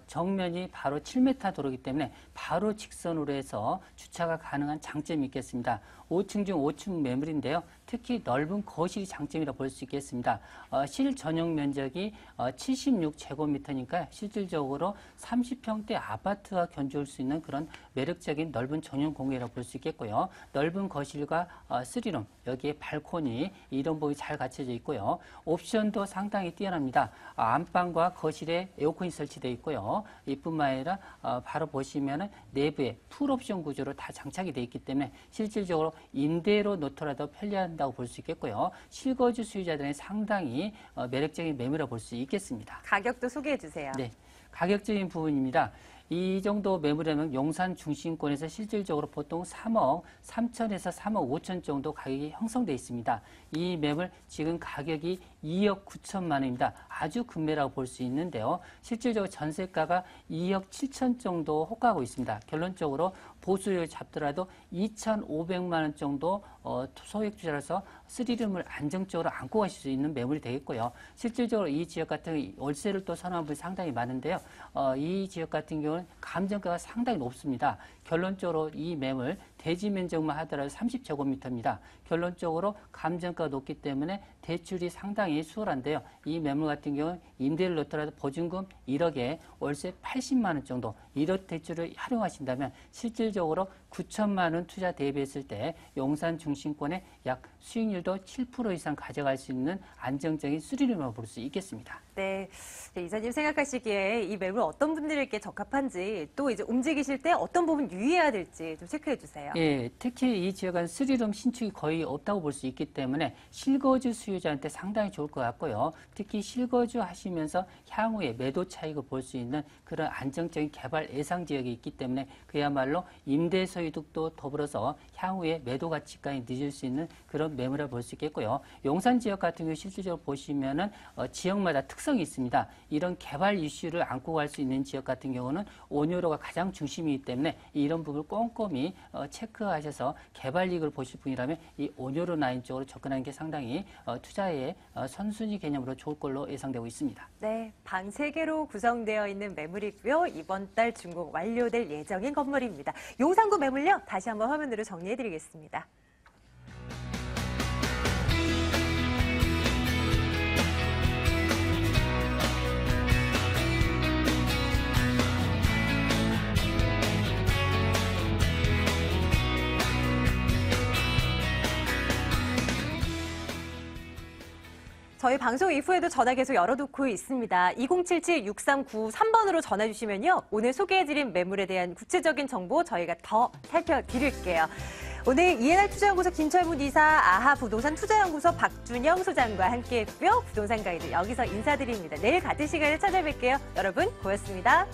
[SPEAKER 7] 정면이 바로 7m 도로이기 때문에 바로 직선으로 해서 주차가 가능한 장점이 있겠습니다. 5층 중 5층 매물인데요. 특히 넓은 거실이 장점이라 볼 수 있겠습니다. 실 전용 면적이 76제곱미터니까 실질적으로 30평대 아파트와 견주할 수 있는 그런 매력적인 넓은 전용 공간이라고 볼 수 있겠고요. 넓은 거실과 3룸, 여기에 발코니 이런 부분이 잘 갖춰져 있고요. 옵션도 상당히 뛰어납니다. 안방과 거실에 에어컨이 설치되어 있고요. 이뿐만 아니라 바로 보시면은 내부에 풀옵션 구조로 다 장착이 되어 있기 때문에 실질적으로 임대로 놓더라도 편리한다고 볼 수 있겠고요. 실거주 수요자들은 상당히 매력적인 매물이라고 볼 수 있겠습니다.
[SPEAKER 1] 가격도 소개해 주세요.
[SPEAKER 7] 네, 가격적인 부분입니다. 이 정도 매물이면 용산 중심권에서 실질적으로 보통 3억 3천에서 3억 5천 정도 가격이 형성되어 있습니다. 이 매물 지금 가격이 2억 9천만 원입니다. 아주 급매라고 볼 수 있는데요. 실질적으로 전세가가 2억 7천 정도 호가하고 있습니다. 결론적으로 보수를 잡더라도 2,500만 원 정도 소액투자라서 3룸을 안정적으로 안고 가실 수 있는 매물이 되겠고요. 실질적으로 이 지역 같은 월세를 또 선호하는 분이 상당히 많은데요. 이 지역 같은 경우는 감정가가 상당히 높습니다. 결론적으로 이 매물 대지 면적만 하더라도 30제곱미터입니다. 결론적으로 감정가가 높기 때문에 대출이 상당히 상당히 수월한데요. 이 매물 같은 경우는 임대를 놓더라도 보증금 1억에 월세 80만 원 정도 1억 대출을 활용하신다면 실질적으로 9천만 원 투자 대비했을 때 용산 중심권에 약 수익률도 7% 이상 가져갈 수 있는 안정적인 수리룸으로 볼 수 있겠습니다.
[SPEAKER 1] 네, 이사님 생각하시기에 이 매물 어떤 분들에게 적합한지 또 이제 움직이실 때 어떤 부분 유의해야 될지 좀 체크해 주세요.
[SPEAKER 7] 예, 특히 이 지역은 스리룸 신축이 거의 없다고 볼 수 있기 때문에 실거주 수요자한테 상당히 좋을 것 같고요. 특히 실거주 하시면서 향후에 매도 차익을 볼 수 있는 그런 안정적인 개발 예상 지역이 있기 때문에 그야말로 임대 소유득도 더불어서 향후에 매도 가치까지 늦을 수 있는 그런 매물을 볼 수 있겠고요. 용산 지역 같은 경우 실질적으로 보시면은 지역마다 특성이 있습니다. 이런 개발 이슈를 안고 갈 수 있는 지역 같은 경우는 온유로가 가장 중심이기 때문에 이런 부분을 꼼꼼히 체크하셔서 개발 이익을 보실 분이라면 이 온유로 라인 쪽으로 접근하는 게 상당히 투자의 선순위 개념으로 좋을 걸로 예상되고 있습니다.
[SPEAKER 1] 네, 방 3개로 구성되어 있는 매물이고요. 이번 달 준공 완료될 예정인 건물입니다. 용산구 매물요. 다시 한번 화면으로 정리해드리겠습니다. 저희 방송 이후에도 전화 계속 열어놓고 있습니다. 2077-6393번으로 전화 주시면요. 오늘 소개해드린 매물에 대한 구체적인 정보 저희가 더 살펴드릴게요. 오늘 이해날 투자연구소 김철문 이사, 아하 부동산 투자연구소 박준영 소장과 함께했고요. 부동산 가이드 여기서 인사드립니다. 내일 같은 시간에 찾아뵐게요. 여러분 고맙습니다.